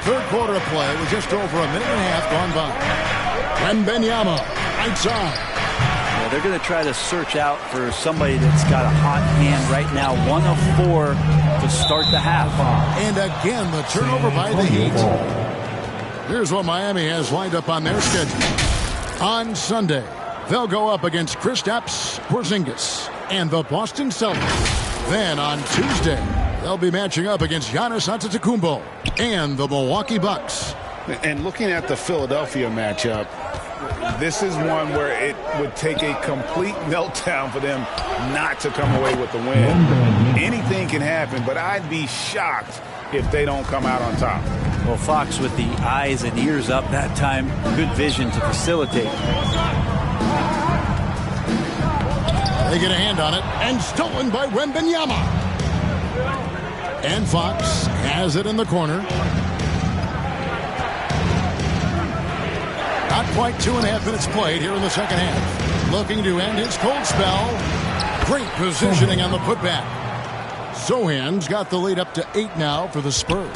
Third quarter of play with just over a minute and a half gone by. Wembanyama, right side. Yeah, they're going to try to search out for somebody that's got a hot hand right now. 1 of 4 to start the half. And again, the turnover by the Heat. Here's what Miami has lined up on their schedule. On Sunday, they'll go up against Kristaps Porzingis and the Boston Celtics. Then on Tuesday, they'll be matching up against Giannis Antetokounmpo and the Milwaukee Bucks. And looking at the Philadelphia matchup, this is one where it would take a complete meltdown for them not to come away with the win. Anything can happen, but I'd be shocked if they don't come out on top. Well, Fox with the eyes and ears up that time. Good vision to facilitate. They get a hand on it, and stolen by Wembanyama. And Fox has it in the corner. Not quite 2.5 minutes played here in the second half. Looking to end his cold spell. Great positioning on the putback. Sochan's got the lead up to 8 now for the Spurs.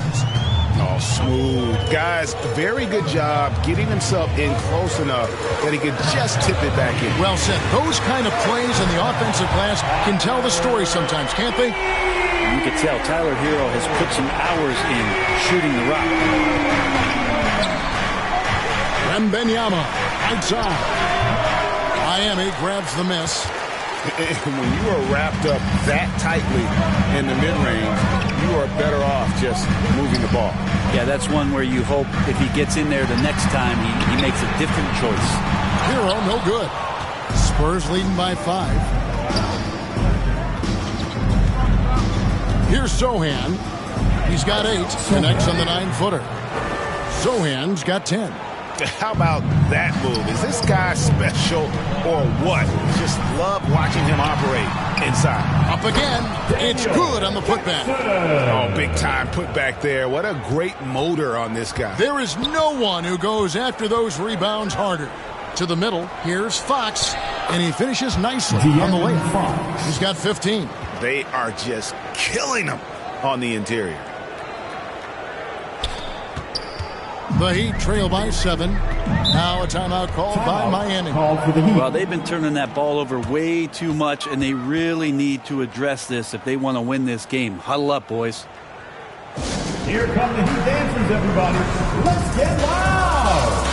Oh, smooth. Guys, very good job getting himself in close enough that he could just tip it back in. Well said. Those kind of plays in the offensive glass can tell the story sometimes, can't they? You can tell Tyler Hero has put some hours in shooting the rock. Wembanyama, outside. Miami grabs the miss. When you are wrapped up that tightly in the mid-range, you are better off just moving the ball. Yeah, that's one where you hope if he gets in there the next time, he makes a different choice. Hero, no good. Spurs leading by 5. Here's Sochan. He's got 8. Connects on the 9-footer. Sochan's got 10. How about that move? Is this guy special or what? Just love watching him operate inside. Up again. It's good on the putback. Oh, big time putback there. What a great motor on this guy. There is no one who goes after those rebounds harder. To the middle, here's Fox, and he finishes nicely on the layup. He's got 15. They are just killing him on the interior. The Heat trail by 7. Now a timeout called by Miami. Well, they've been turning that ball over way too much, and they really need to address this if they want to win this game. Huddle up, boys. Here come the Heat dancers, everybody. Let's get loud!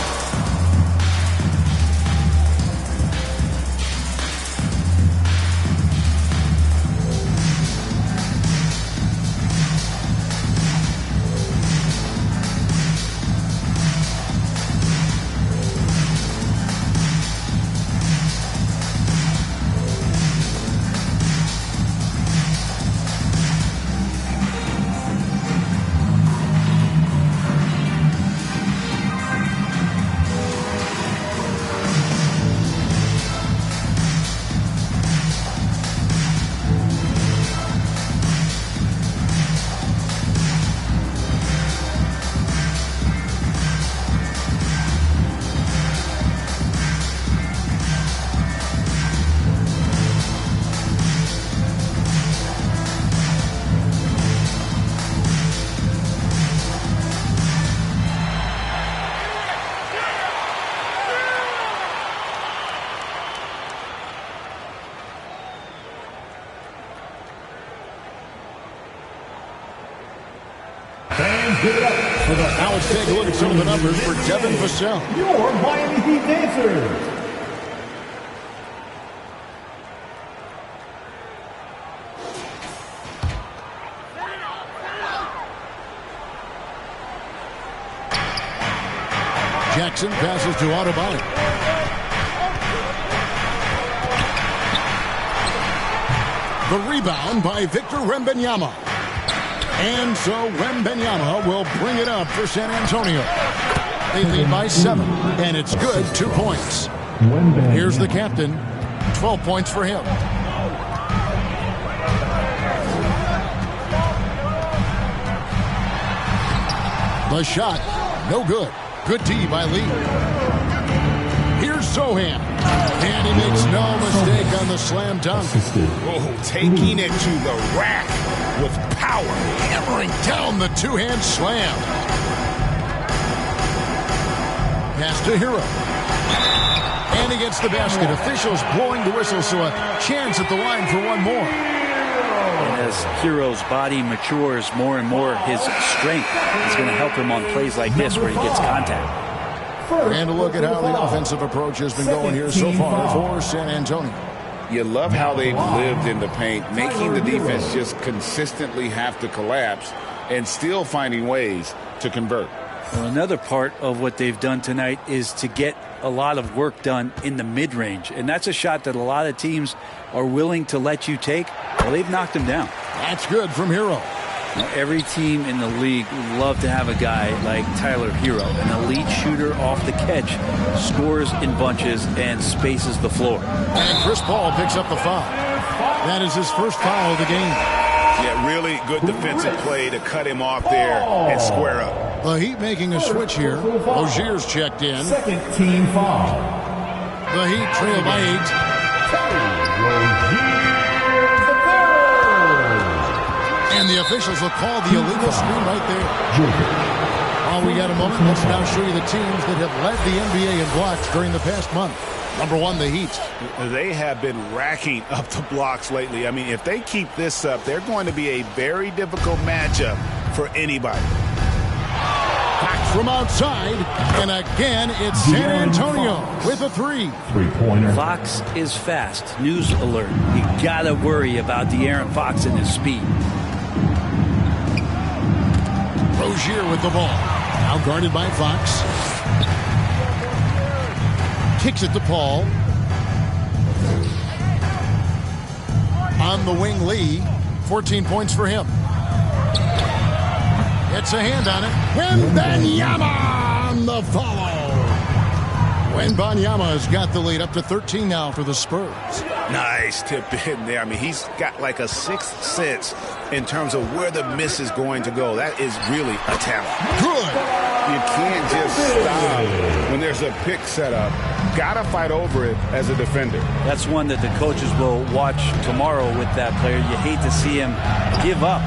Now let's take a look at some of the numbers for Devin Vassell. Your Miami Heat dancers. Jackson passes to Adebayo. The rebound by Victor Wembanyama. And so Wembanyama will bring it up for San Antonio. They lead by 7, and it's good, 2 points. Here's the captain, 12 points for him. The shot, no good. Good D by Lee. Here's Sohan. And he makes no mistake on the slam dunk. Oh, taking it to the rack with power. Hammering down the two-hand slam. Pass to Hero. And he gets the basket. Officials blowing the whistle, so a chance at the line for one more. As Hero's body matures more and more, his strength is going to help him on plays like this where he gets contact. And a look at how the offensive approach has been going here so far for San Antonio. You love how they've lived in the paint, making the defense just consistently have to collapse and still finding ways to convert. Well, another part of what they've done tonight is to get a lot of work done in the mid-range. And that's a shot that a lot of teams are willing to let you take. Well, they've knocked him down. That's good from Hero. Now, every team in the league would love to have a guy like Tyler Hero, an elite shooter off the catch, scores in bunches, and spaces the floor. And Chris Paul picks up the foul. That is his first foul of the game. Yeah, really good defensive play to cut him off there and square up. The Heat making a switch here. Rozier's checked in. Second team foul. The Heat trail by 8. And the officials will call the illegal screen right there. While we got a moment, let's now show you the teams that have led the NBA in blocks during the past month. Number 1, the Heat. They have been racking up the blocks lately. I mean, if they keep this up, they're going to be a very difficult matchup for anybody. Back from outside, and again, it's San Antonio with a 3. Three-pointer. Fox is fast. News alert. You got to worry about De'Aaron Fox and his speed. Rozier with the ball. Now guarded by Fox. Kicks it to Paul. On the wing, Lee. 14 points for him. Gets a hand on it. Wembanyama on the follow. Wembanyama has got the lead up to 13 now for the Spurs. Nice tip in there. I mean, he's got like a sixth sense in terms of where the miss is going to go. That is really a talent. Good. You can't just stop when there's a pick set up. Got to fight over it as a defender. That's one that the coaches will watch tomorrow with that player. You hate to see him give up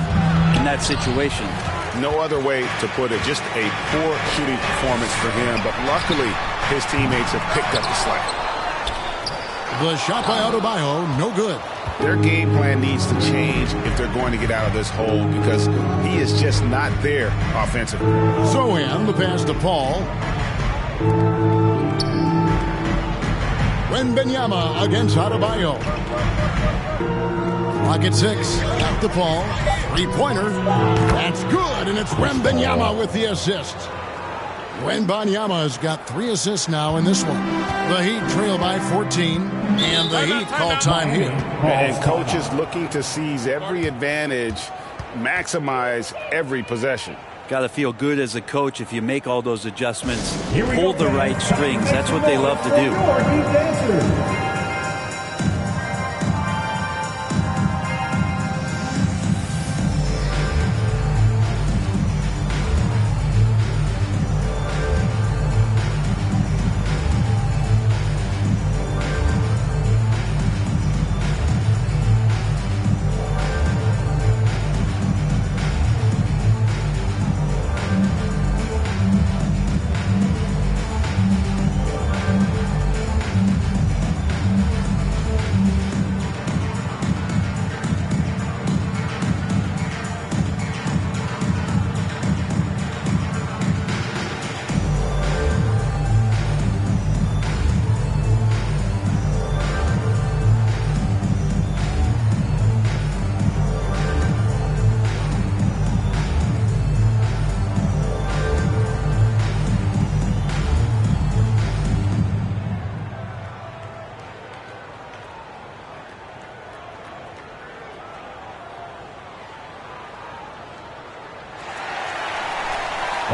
in that situation. No other way to put it. Just a poor shooting performance for him. But luckily, his teammates have picked up the slack. The shot by Adebayo, no good. Their game plan needs to change if they're going to get out of this hole because he is just not there offensively. Sohan, the pass to Paul. Wembanyama against Adebayo. Clock at 6. Back to Paul. Three-pointer. That's good, and it's Wembanyama with the assist. Wembanyama has got 3 assists now in this one. The Heat trail by 14, and the Heat call time here. And coaches looking to seize every advantage, maximize every possession. Got to feel good as a coach if you make all those adjustments, pull the right strings. That's what they love to do.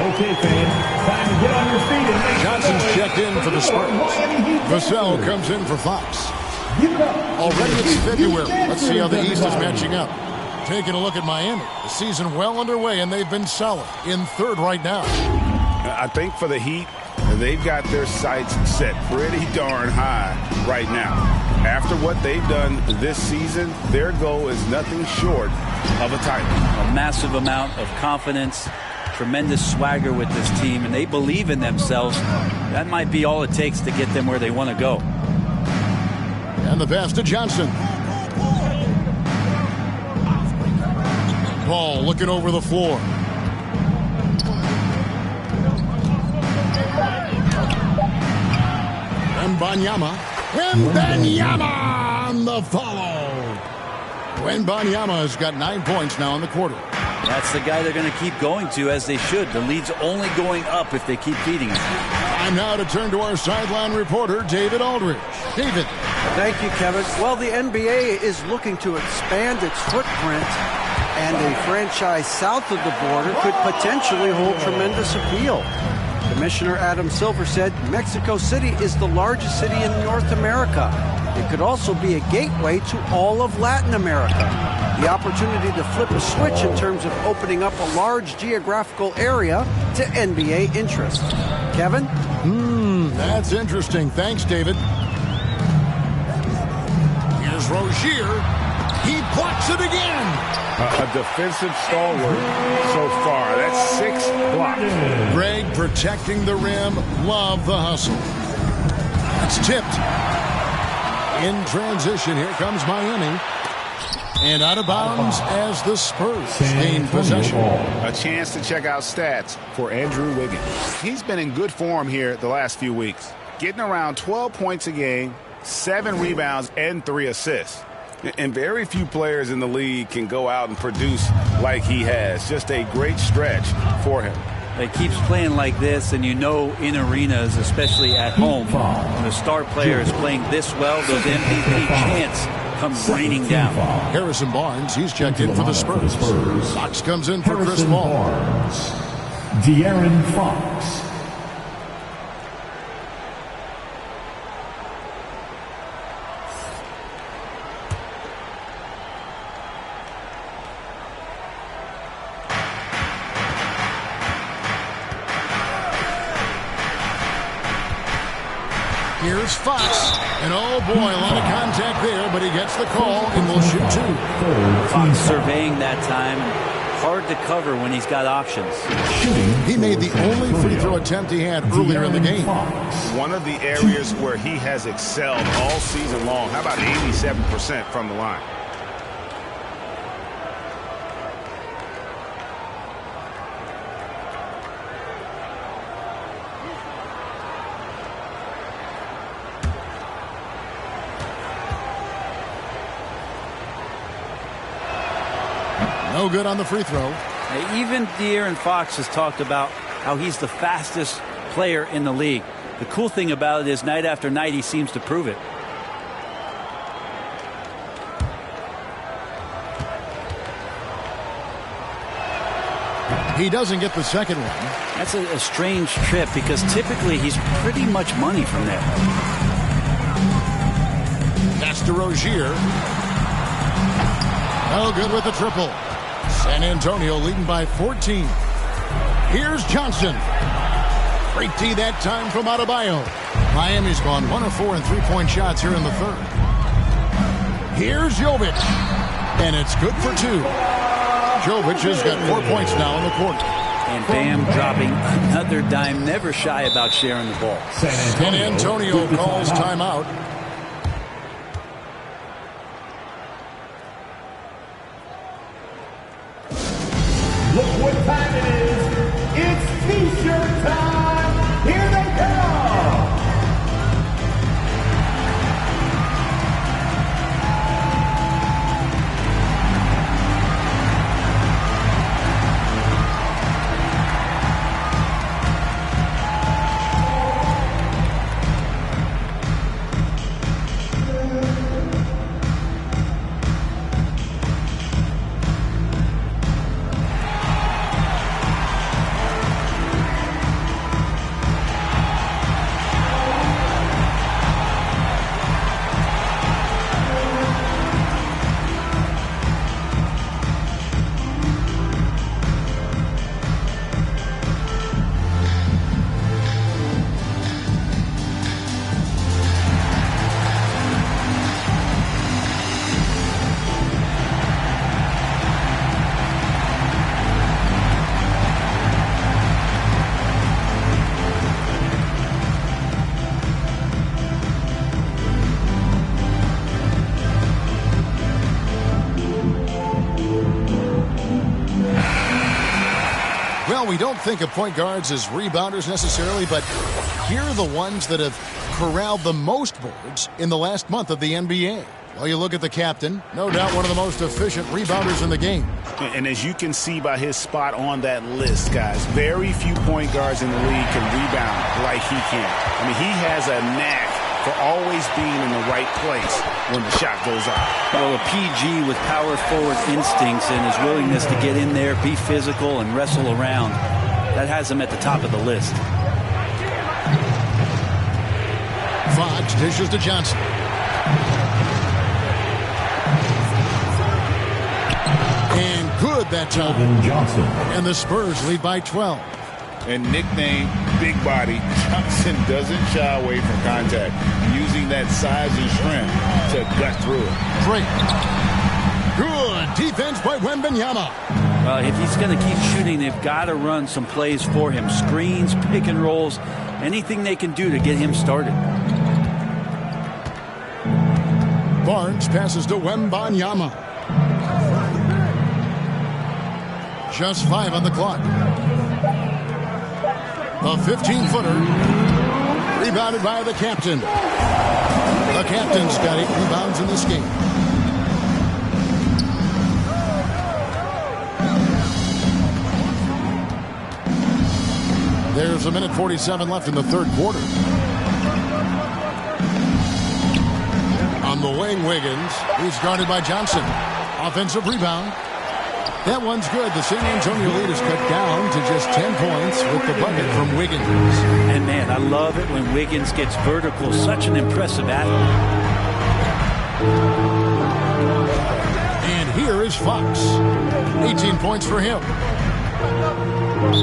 Okay, fans, time to get on your feet and make Johnson's checked in for the Spurs. Vassell comes in for Fox. Already it's February. Let's see how the East is matching up. Taking a look at Miami. The season well underway, and they've been solid in third right now. I think for the Heat, they've got their sights set pretty darn high right now. After what they've done this season, their goal is nothing short of a title. A massive amount of confidence, tremendous swagger with this team, and they believe in themselves. That might be all it takes to get them where they want to go. And the pass to Johnson. Ball looking over the floor. Wembanyama on the follow. Wembanyama has got 9 points now in the quarter. That's the guy they're going to keep going to, as they should. The lead's only going up if they keep feeding him. Time now to turn to our sideline reporter, David Aldridge. David. Thank you, Kevin. Well, the NBA is looking to expand its footprint, and a franchise south of the border could potentially hold tremendous appeal. Commissioner Adam Silver said Mexico City is the largest city in North America. It could also be a gateway to all of Latin America. The opportunity to flip a switch in terms of opening up a large geographical area to NBA interest. Kevin? That's interesting. Thanks, David. Here's Rozier. He blocks it again. A defensive stalwart so far. That's 6 blocks. Greg protecting the rim. Love the hustle. It's tipped. In transition, here comes Miami. And out of bounds as the Spurs gain possession. A chance to check out stats for Andrew Wiggins. He's been in good form here the last few weeks. Getting around 12 points a game, 7 rebounds, and 3 assists. And very few players in the league can go out and produce like he has. Just a great stretch for him. It keeps playing like this, and you know in arenas, especially at home, when the star player is playing this well, those MVP chants come raining down. Harrison Barnes, he's checked in for the Spurs. Fox comes in for Chris Paul. De'Aaron Fox. Here's Fox. And oh boy, a lot of contact there, but he gets the call and will shoot 2. Fox surveying that time. Hard to cover when he's got options. He made the only free throw attempt he had earlier in the game. One of the areas where he has excelled all season long. How about 87% from the line? No good on the free throw. Even De'Aaron Fox has talked about how he's the fastest player in the league. The cool thing about it is night after night he seems to prove it. He doesn't get the second one. That's a strange trip because typically he's pretty much money from there. That's to Rozier. No good with the triple. San Antonio leading by 14. Here's Johnson. Great D that time from Adebayo. Miami's gone 1 of 4 in three-point shots here in the third. Here's Jovic. And it's good for 2. Jovic has got 4 points now in the quarter. And Bam dropping another dime, never shy about sharing the ball. San Antonio calls timeout. Look what time it is. It's T-shirt time. Here they come. Well, we don't think of point guards as rebounders necessarily, but here are the ones that have corralled the most boards in the last month of the NBA. Well, you look at the captain, no doubt one of the most efficient rebounders in the game. And as you can see by his spot on that list, guys, very few point guards in the league can rebound like he can. I mean, he has a knack for always being in the right place when the shot goes off. Well, a PG with power forward instincts and his willingness to get in there, be physical, and wrestle around, that has him at the top of the list. Fox dishes to Johnson. And good that time. Johnson. And the Spurs lead by 12. And nicknamed Big Body, Johnson doesn't shy away from contact, using that size and strength to gut through it. Great. Good defense by Wembanyama. Well, if he's going to keep shooting, they've got to run some plays for him. Screens, pick and rolls, anything they can do to get him started. Barnes passes to Wembanyama. Just 5 on the clock. A 15-footer. Rebounded by the captain. The captain's got 8 rebounds in this game. There's a minute 47 left in the third quarter. On the wing, Wiggins. He's guarded by Johnson. Offensive rebound. That one's good. The San Antonio lead is cut down to just 10 points with the bucket from Wiggins. And, man, I love it when Wiggins gets vertical. Such an impressive athlete. And here is Fox. 18 points for him.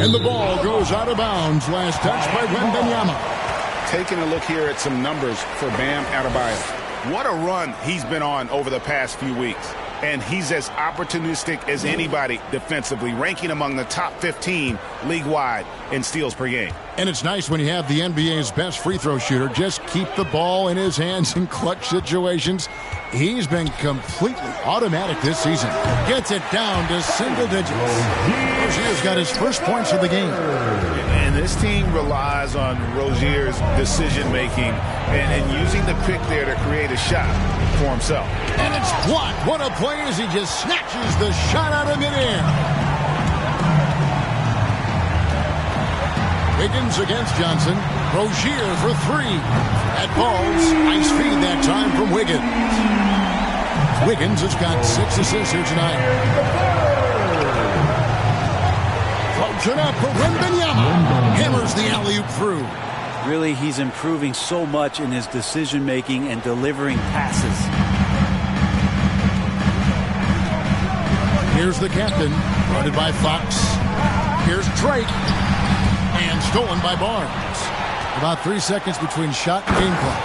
And the ball goes out of bounds. Last touch by Wembanyama. Taking a look here at some numbers for Bam Adebayo. What a run he's been on over the past few weeks. And he's as opportunistic as anybody defensively, ranking among the top 15 league-wide in steals per game. And it's nice when you have the NBA's best free throw shooter just keep the ball in his hands in clutch situations. He's been completely automatic this season. Gets it down to single digits. Rozier's got his first points of the game. And this team relies on Rozier's decision-making and using the pick there to create a shot for himself. And it's blocked. What a play as he just snatches the shot out of midair. Wiggins against Johnson. Rozier for 3. That ball's nice feed that time from Wiggins. Wiggins has got 6 assists here tonight. Floats it up for Wembanyama. Hammers the alley-oop through. Really, he's improving so much in his decision-making and delivering passes. Here's the captain, guarded by Fox. Here's Drake. And stolen by Barnes. About 3 seconds between shot and game clock.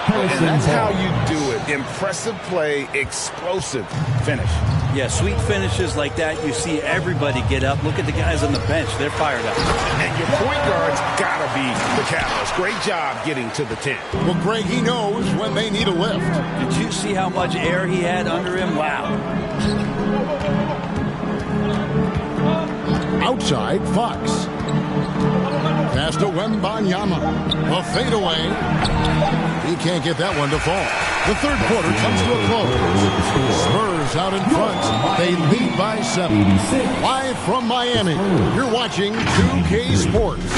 And that's how you do it. Impressive play, explosive finish. Yeah, sweet finishes like that, you see everybody get up. Look at the guys on the bench. They're fired up. And your point guard's got to be the catalyst. Great job getting to the 10. Well, Greg, he knows when they need a lift. Did you see how much air he had under him? Wow. Outside, Fox. Pass to Wembanyama. A fadeaway. He can't get that one to fall. The third quarter comes to a close. Spurs out in front. They lead by 7. Live from Miami, you're watching 2K Sports.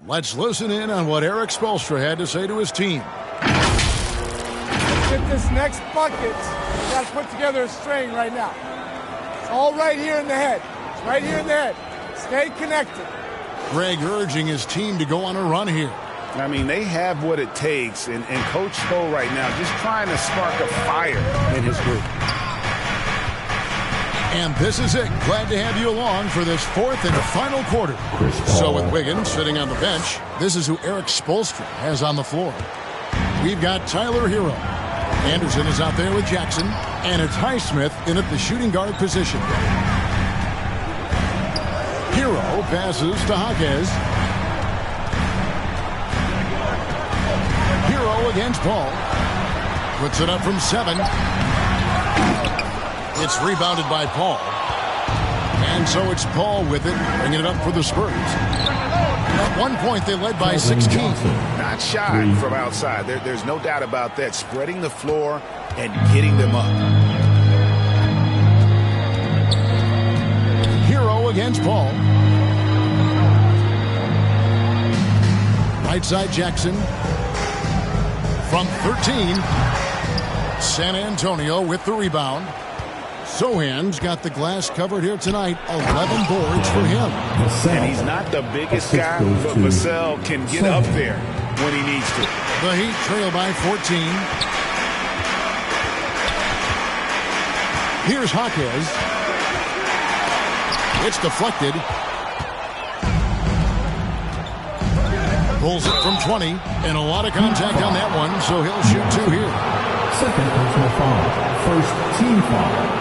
Let's listen in on what Eric Spoelstra had to say to his team. Let's get this next bucket. We got to put together a string right now. It's all right here in the head. It's right here in the head. Stay connected. Greg urging his team to go on a run here. I mean, they have what it takes, and Coach Spo right now just trying to spark a fire in his group. And this is it. Glad to have you along for this fourth and final quarter. So with Wiggins sitting on the bench, this is who Eric Spoelstra has on the floor. We've got Tyler Hero. Anderson is out there with Jackson. And it's Highsmith in at the shooting guard position. Hero passes to Jaquez. Hero against Paul. Puts it up from 7. It's rebounded by Paul. And so it's Paul with it, bringing it up for the Spurs. At one point, they led by 16. Not shy from outside. There's no doubt about that. Spreading the floor and getting them up. Hero against Paul. Right side Jackson. From 13. San Antonio with the rebound. Sohan's got the glass covered here tonight. 11 boards for him. And he's not the biggest guy, but Vassell can get up there when he needs to. The Heat trail by 14. Here's Jaquez. It's deflected. Pulls it from 20. And a lot of contact on that one, so he'll shoot 2 here. Second personal foul. First team foul.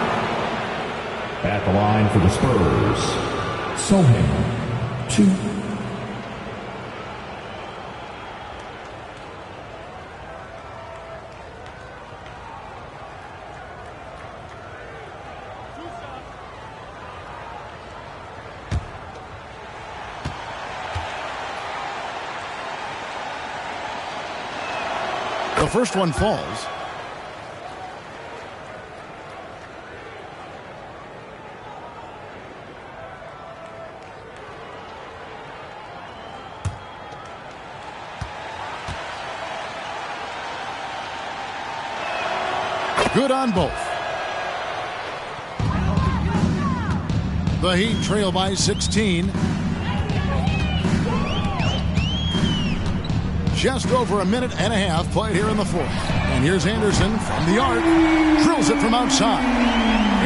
At the line for the Spurs, Sohan, 2. The first one falls. Good on both. The Heat trail by 16. Just over a minute and a half played here in the fourth. And here's Anderson from the arc. Drills it from outside.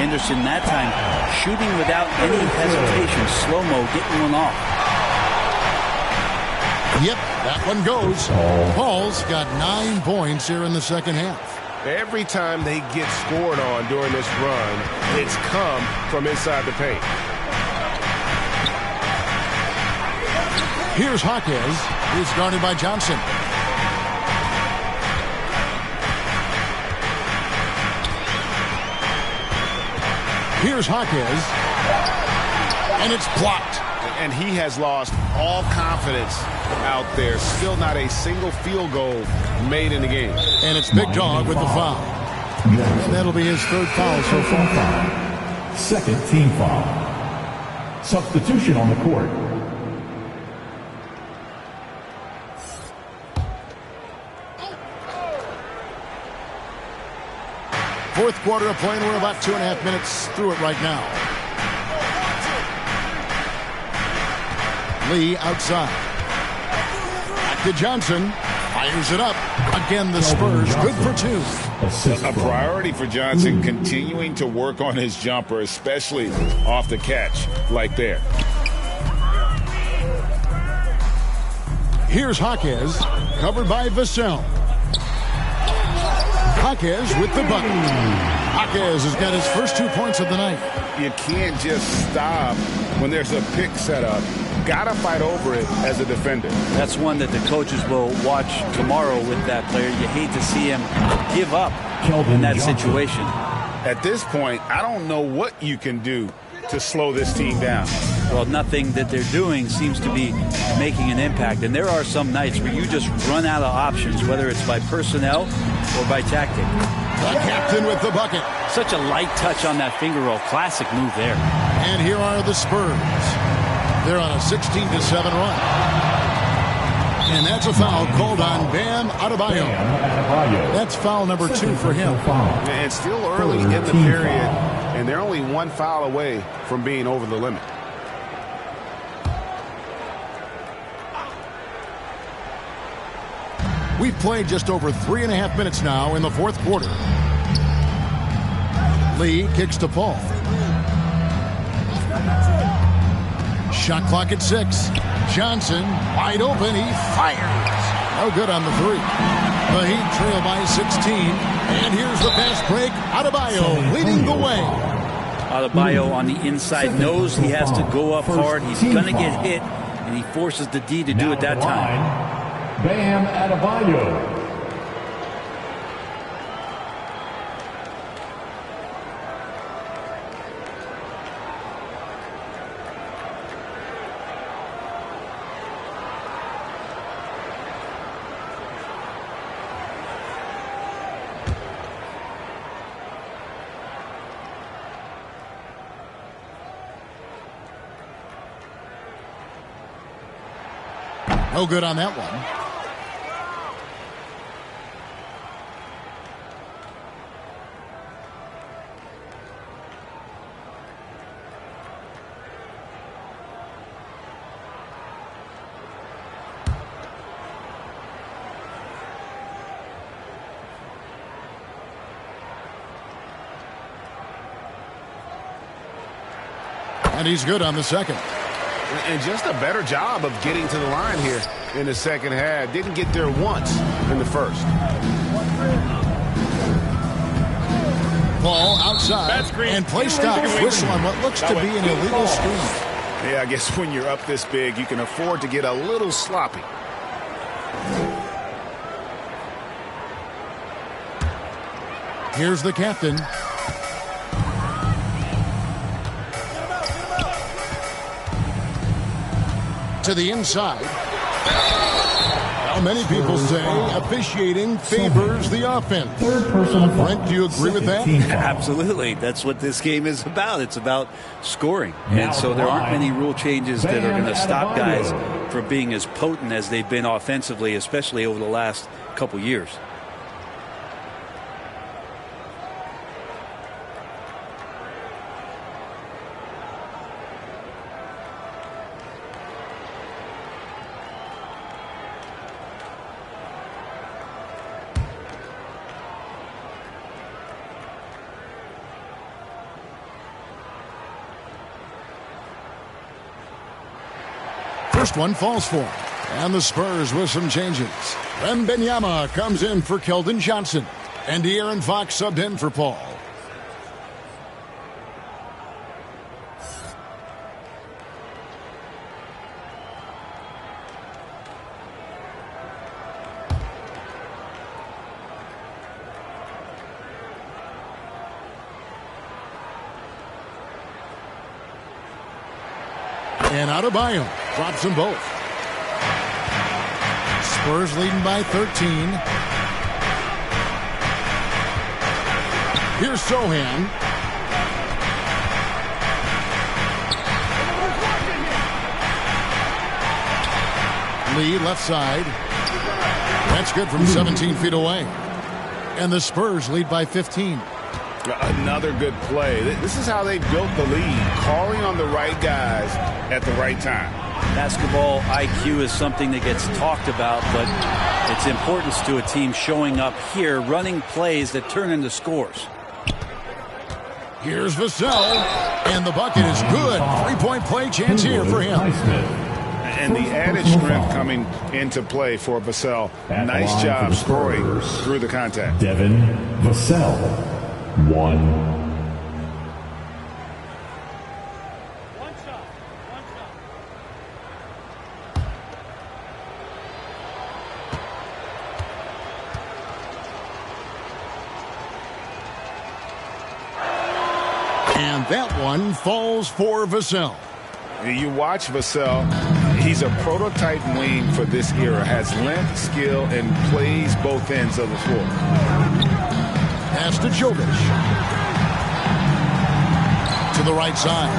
Anderson that time shooting without any hesitation. Slow-mo getting one off. Yep, that one goes. Paul's got 9 points here in the second half. Every time they get scored on during this run, it's come from inside the paint. Here's Jaquez. He's guarded by Johnson. Here's Jaquez. And it's blocked. And he has lost all confidence out there. Still not a single field goal made in the game. And it's Big Dog with the foul. And that'll be his 3rd foul so far. Second team foul. Substitution on the court. Fourth quarter of play, and we're about 2.5 minutes through it right now. Lee outside. Back to Johnson. Fires it up. Again, the Spurs good for 2. A priority for Johnson, continuing to work on his jumper, especially off the catch like there. Here's Jaquez, covered by Vassell. Jaquez with the bucket. Jaquez has got his first 2 points of the night. You can't just stop when there's a pick set up. Gotta fight over it as a defender. That's one that the coaches will watch tomorrow with that player. You hate to see him give up in that situation. At this point, I don't know what you can do to slow this team down. Well, nothing that they're doing seems to be making an impact. And there are some nights where you just run out of options, whether it's by personnel or by tactic. The captain with the bucket. Such a light touch on that finger roll. Classic move there. And here are the Spurs. They're on a 16-7 run. And that's a foul called on Bam Adebayo. That's foul number 2 for him. And still early in the period, and they're only 1 foul away from being over the limit. We've played just over 3.5 minutes now in the fourth quarter. Lee kicks to Paul. Shot clock at 6. Johnson, wide open. He fires. No good on the 3. The Heat trail by 16. And here's the fast break. Adebayo leading the way. Adebayo on the inside knows he has to go up hard. He's going to get hit, and he forces the D to do it that time. Bam Adebayo. No good on that one. And he's good on the second. And just a better job of getting to the line here in the second half. Didn't get there once in the first. Ball outside and play stop. Whistle on what looks to be an illegal screen. Yeah, I guess when you're up this big, you can afford to get a little sloppy. Here's the captain. To the inside. Now, many people say officiating favors the offense. Brent, do you agree with that? Absolutely. That's what this game is about. It's about scoring. And so there aren't many rule changes that are going to stop guys from being as potent as they've been offensively, especially over the last couple years. First one falls for him. And the Spurs with some changes. Wembanyama comes in for Keldon Johnson. And De'Aaron Fox subbed in for Paul. And Adebayo drops them both. Spurs leading by 13. Here's Sohan. Lee left side. That's good from 17 feet away. And the Spurs lead by 15. Another good play. This is how they built the lead, calling on the right guys at the right time. Basketball IQ is something that gets talked about, but its importance to a team showing up here, running plays that turn into scores. Here's Vassell, and the bucket is good. Three-point play chance here for him. And the added strength coming into play for Vassell. Nice job scoring through the contact. Devin Vassell. 1. And that one falls for Vassell. You watch Vassell. He's a prototype wing for this era. Has length, skill, and plays both ends of the floor. Pass to Jovic. To the right side.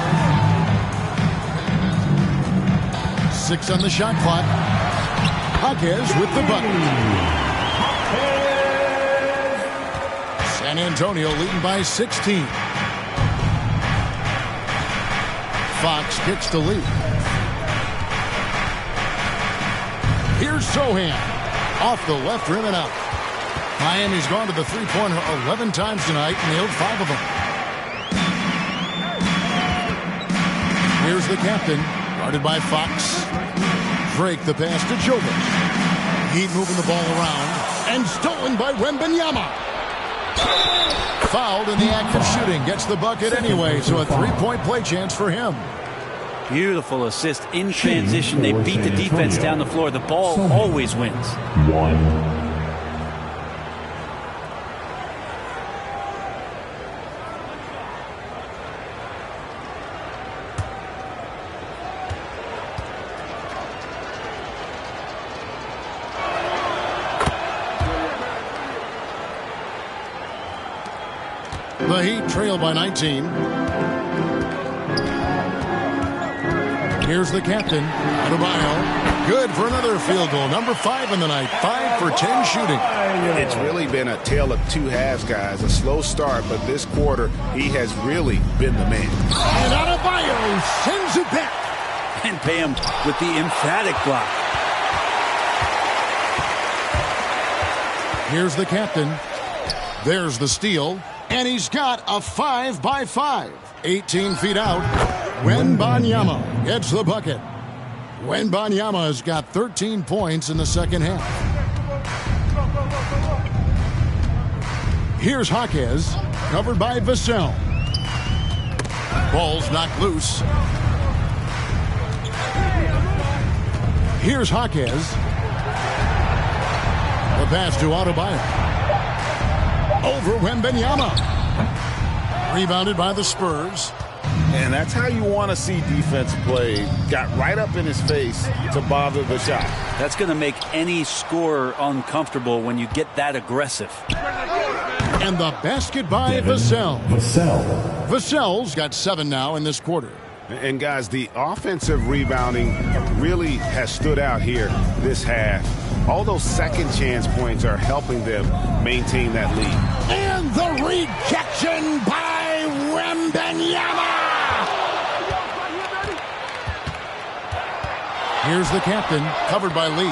6 on the shot clock. Jaquez with the bucket. San Antonio leading by 16. Fox kicks to Lee. Here's Sohan. Off the left rim and out. Miami's gone to the three-pointer 11 times tonight, nailed 5 of them. Here's the captain, Guarded by Fox. Drake the pass to Jovic. Heat moving the ball around. And stolen by Wembanyama. Fouled in the act of shooting. Gets the bucket anyway, so a three-point play chance for him. Beautiful assist in transition. They beat the defense down the floor. The ball always wins. The Heat trail by 19. Here's the captain, Adebayo. Good for another field goal. Number 5 in the night. 5 for 10 shooting. It's really been a tale of two halves, guys. A slow start, but this quarter, he has really been the man. And Adebayo sends it back. And pay him with the emphatic block. Here's the captain. There's the steal. And he's got a 5-by-5. 18 feet out. Wembanyama gets the bucket. Wembanyama has got 13 points in the second half. Here's Jaquez, covered by Vassell. Ball's knocked loose. Here's Jaquez. The pass to Adebayo. Over Wembanyama. Rebounded by the Spurs. And that's how you want to see defense play. Got right up in his face to bother the shot. That's going to make any scorer uncomfortable when you get that aggressive. And the basket by Vassell. Vassell's got 7 now in this quarter. And guys, the offensive rebounding really has stood out here this half. All those second chance points are helping them maintain that lead. And the rejection by Wembanyama. Here's the captain, covered by Lee.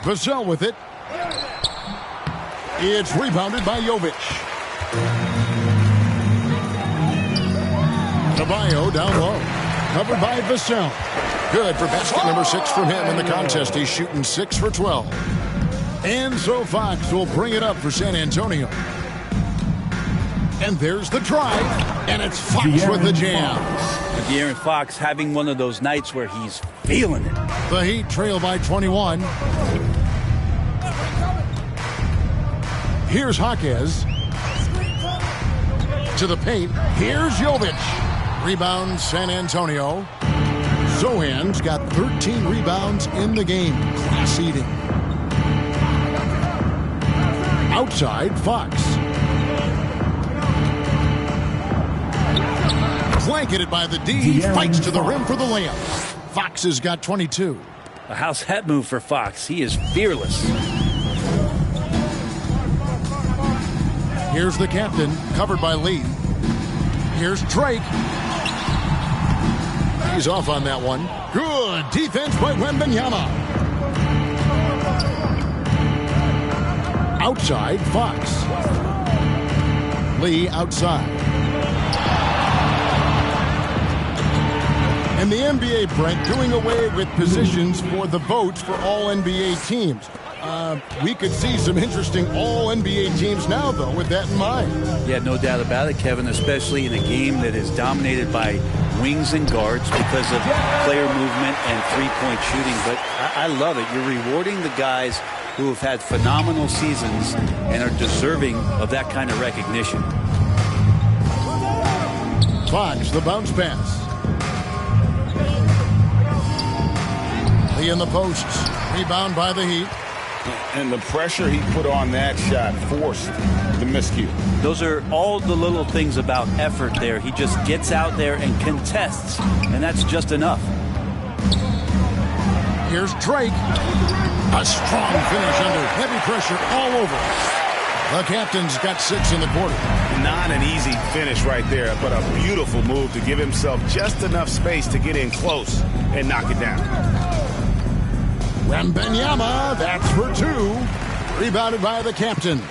Vassell with it. It's rebounded by Jovic. Adebayo down low. Covered by Vassell. Good for basket number 6 from him in the contest. He's shooting 6 for 12. And so Fox will bring it up for San Antonio. And there's the drive. And it's Fox with the jam. De'Aaron Fox having one of those nights where he's feeling it. The Heat trail by 21. Here's Jaquez. To the paint. Here's Jovic. Rebound San Antonio. Zohan's got 13 rebounds in the game. Class eating. Outside, Fox. Blanketed by the D. He fights to the rim for the layup. Fox has got 22. How's that move for Fox? He is fearless. Here's the captain, covered by Lee. Here's Drake. He's off on that one. Good defense by Wembanyama. Outside, Fox. Lee outside. And the NBA, Brent, doing away with positions for the votes for all NBA teams. We could see some interesting all-NBA teams now, though, with that in mind. Yeah, no doubt about it, Kevin, especially in a game that is dominated by wings and guards because of player movement and three-point shooting. But I love it. You're rewarding the guys who have had phenomenal seasons and are deserving of that kind of recognition. Fox, the bounce pass. Lee in the posts. Rebound by the Heat. And the pressure he put on that shot forced the miscue. Those are all the little things about effort there. He just gets out there and contests, and that's just enough. Here's Drake. A strong finish under heavy pressure all over. The captain's got 6 in the quarter. Not an easy finish right there, but a beautiful move to give himself just enough space to get in close and knock it down. Wembanyama, that's for 2. Rebounded by the captain.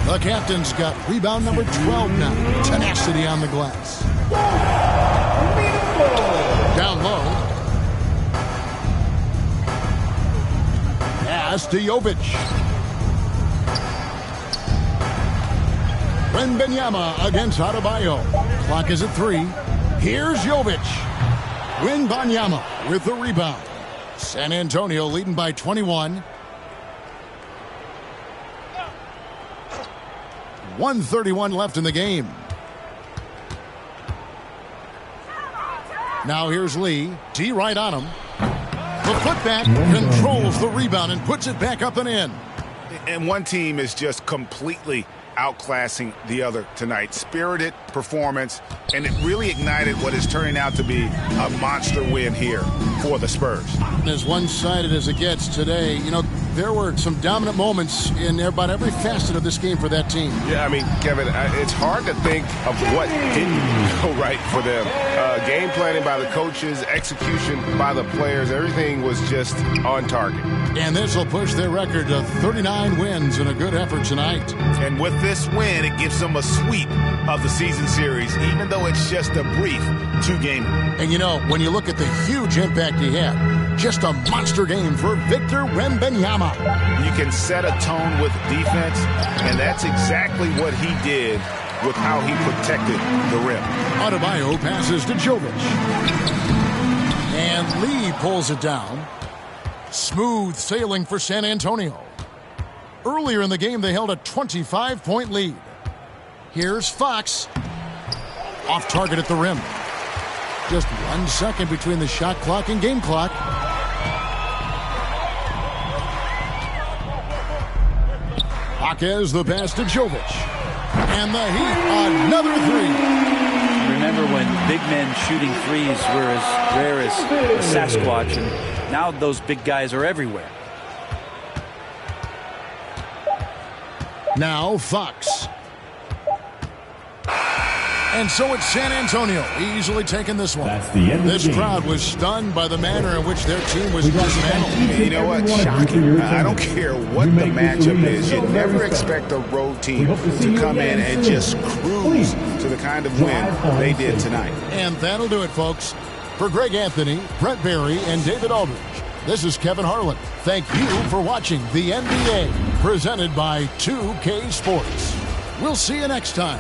The captain's got rebound number 12 now. Tenacity on the glass. Down low. Pass to Jovic. Wembanyama against Adebayo. Clock is at 3. Here's Jovic. Wembanyama with the rebound. San Antonio leading by 21. 1:31 left in the game. Now here's Lee. D right on him. The putback controls the rebound and puts it back up and in. And one team is just completely outclassing the other tonight. Spirited performance, and it really ignited what is turning out to be a monster win here for the Spurs. As one-sided as it gets today, you know, there were some dominant moments in about every facet of this game for that team. Yeah, I mean, Kevin, it's hard to think of what didn't go right for them. Game planning by the coaches, execution by the players, everything was just on target. And this will push their record to 39 wins and a good effort tonight. And with this win, it gives them a sweep of the season series, even though it's just a brief 2-game. And you know, when you look at the huge impact he had, just a monster game for Victor Wembanyama. You can set a tone with defense, and that's exactly what he did with how he protected the rim. Adebayo passes to Jovic. And Lee pulls it down. Smooth sailing for San Antonio. Earlier in the game, they held a 25-point lead. Here's Fox. Off target at the rim. Just 1 second between the shot clock and game clock. Jaquez the pass to Jovic. And the Heat, another 3. Remember when big men shooting threes were as rare as Sasquatch, and now those big guys are everywhere. Now Fox. And so it's San Antonio easily taking this one. That's the end of this the game. crowd was stunned by the manner in which their team was dismantled. You know what? Shocking. I don't care what the matchup is. You never expect a road team to come in and just cruise to the kind of win they did tonight. And that'll do it, folks. For Greg Anthony, Brett Barry, and David Aldridge, this is Kevin Harlan. Thank you for watching the NBA, presented by 2K Sports. We'll see you next time.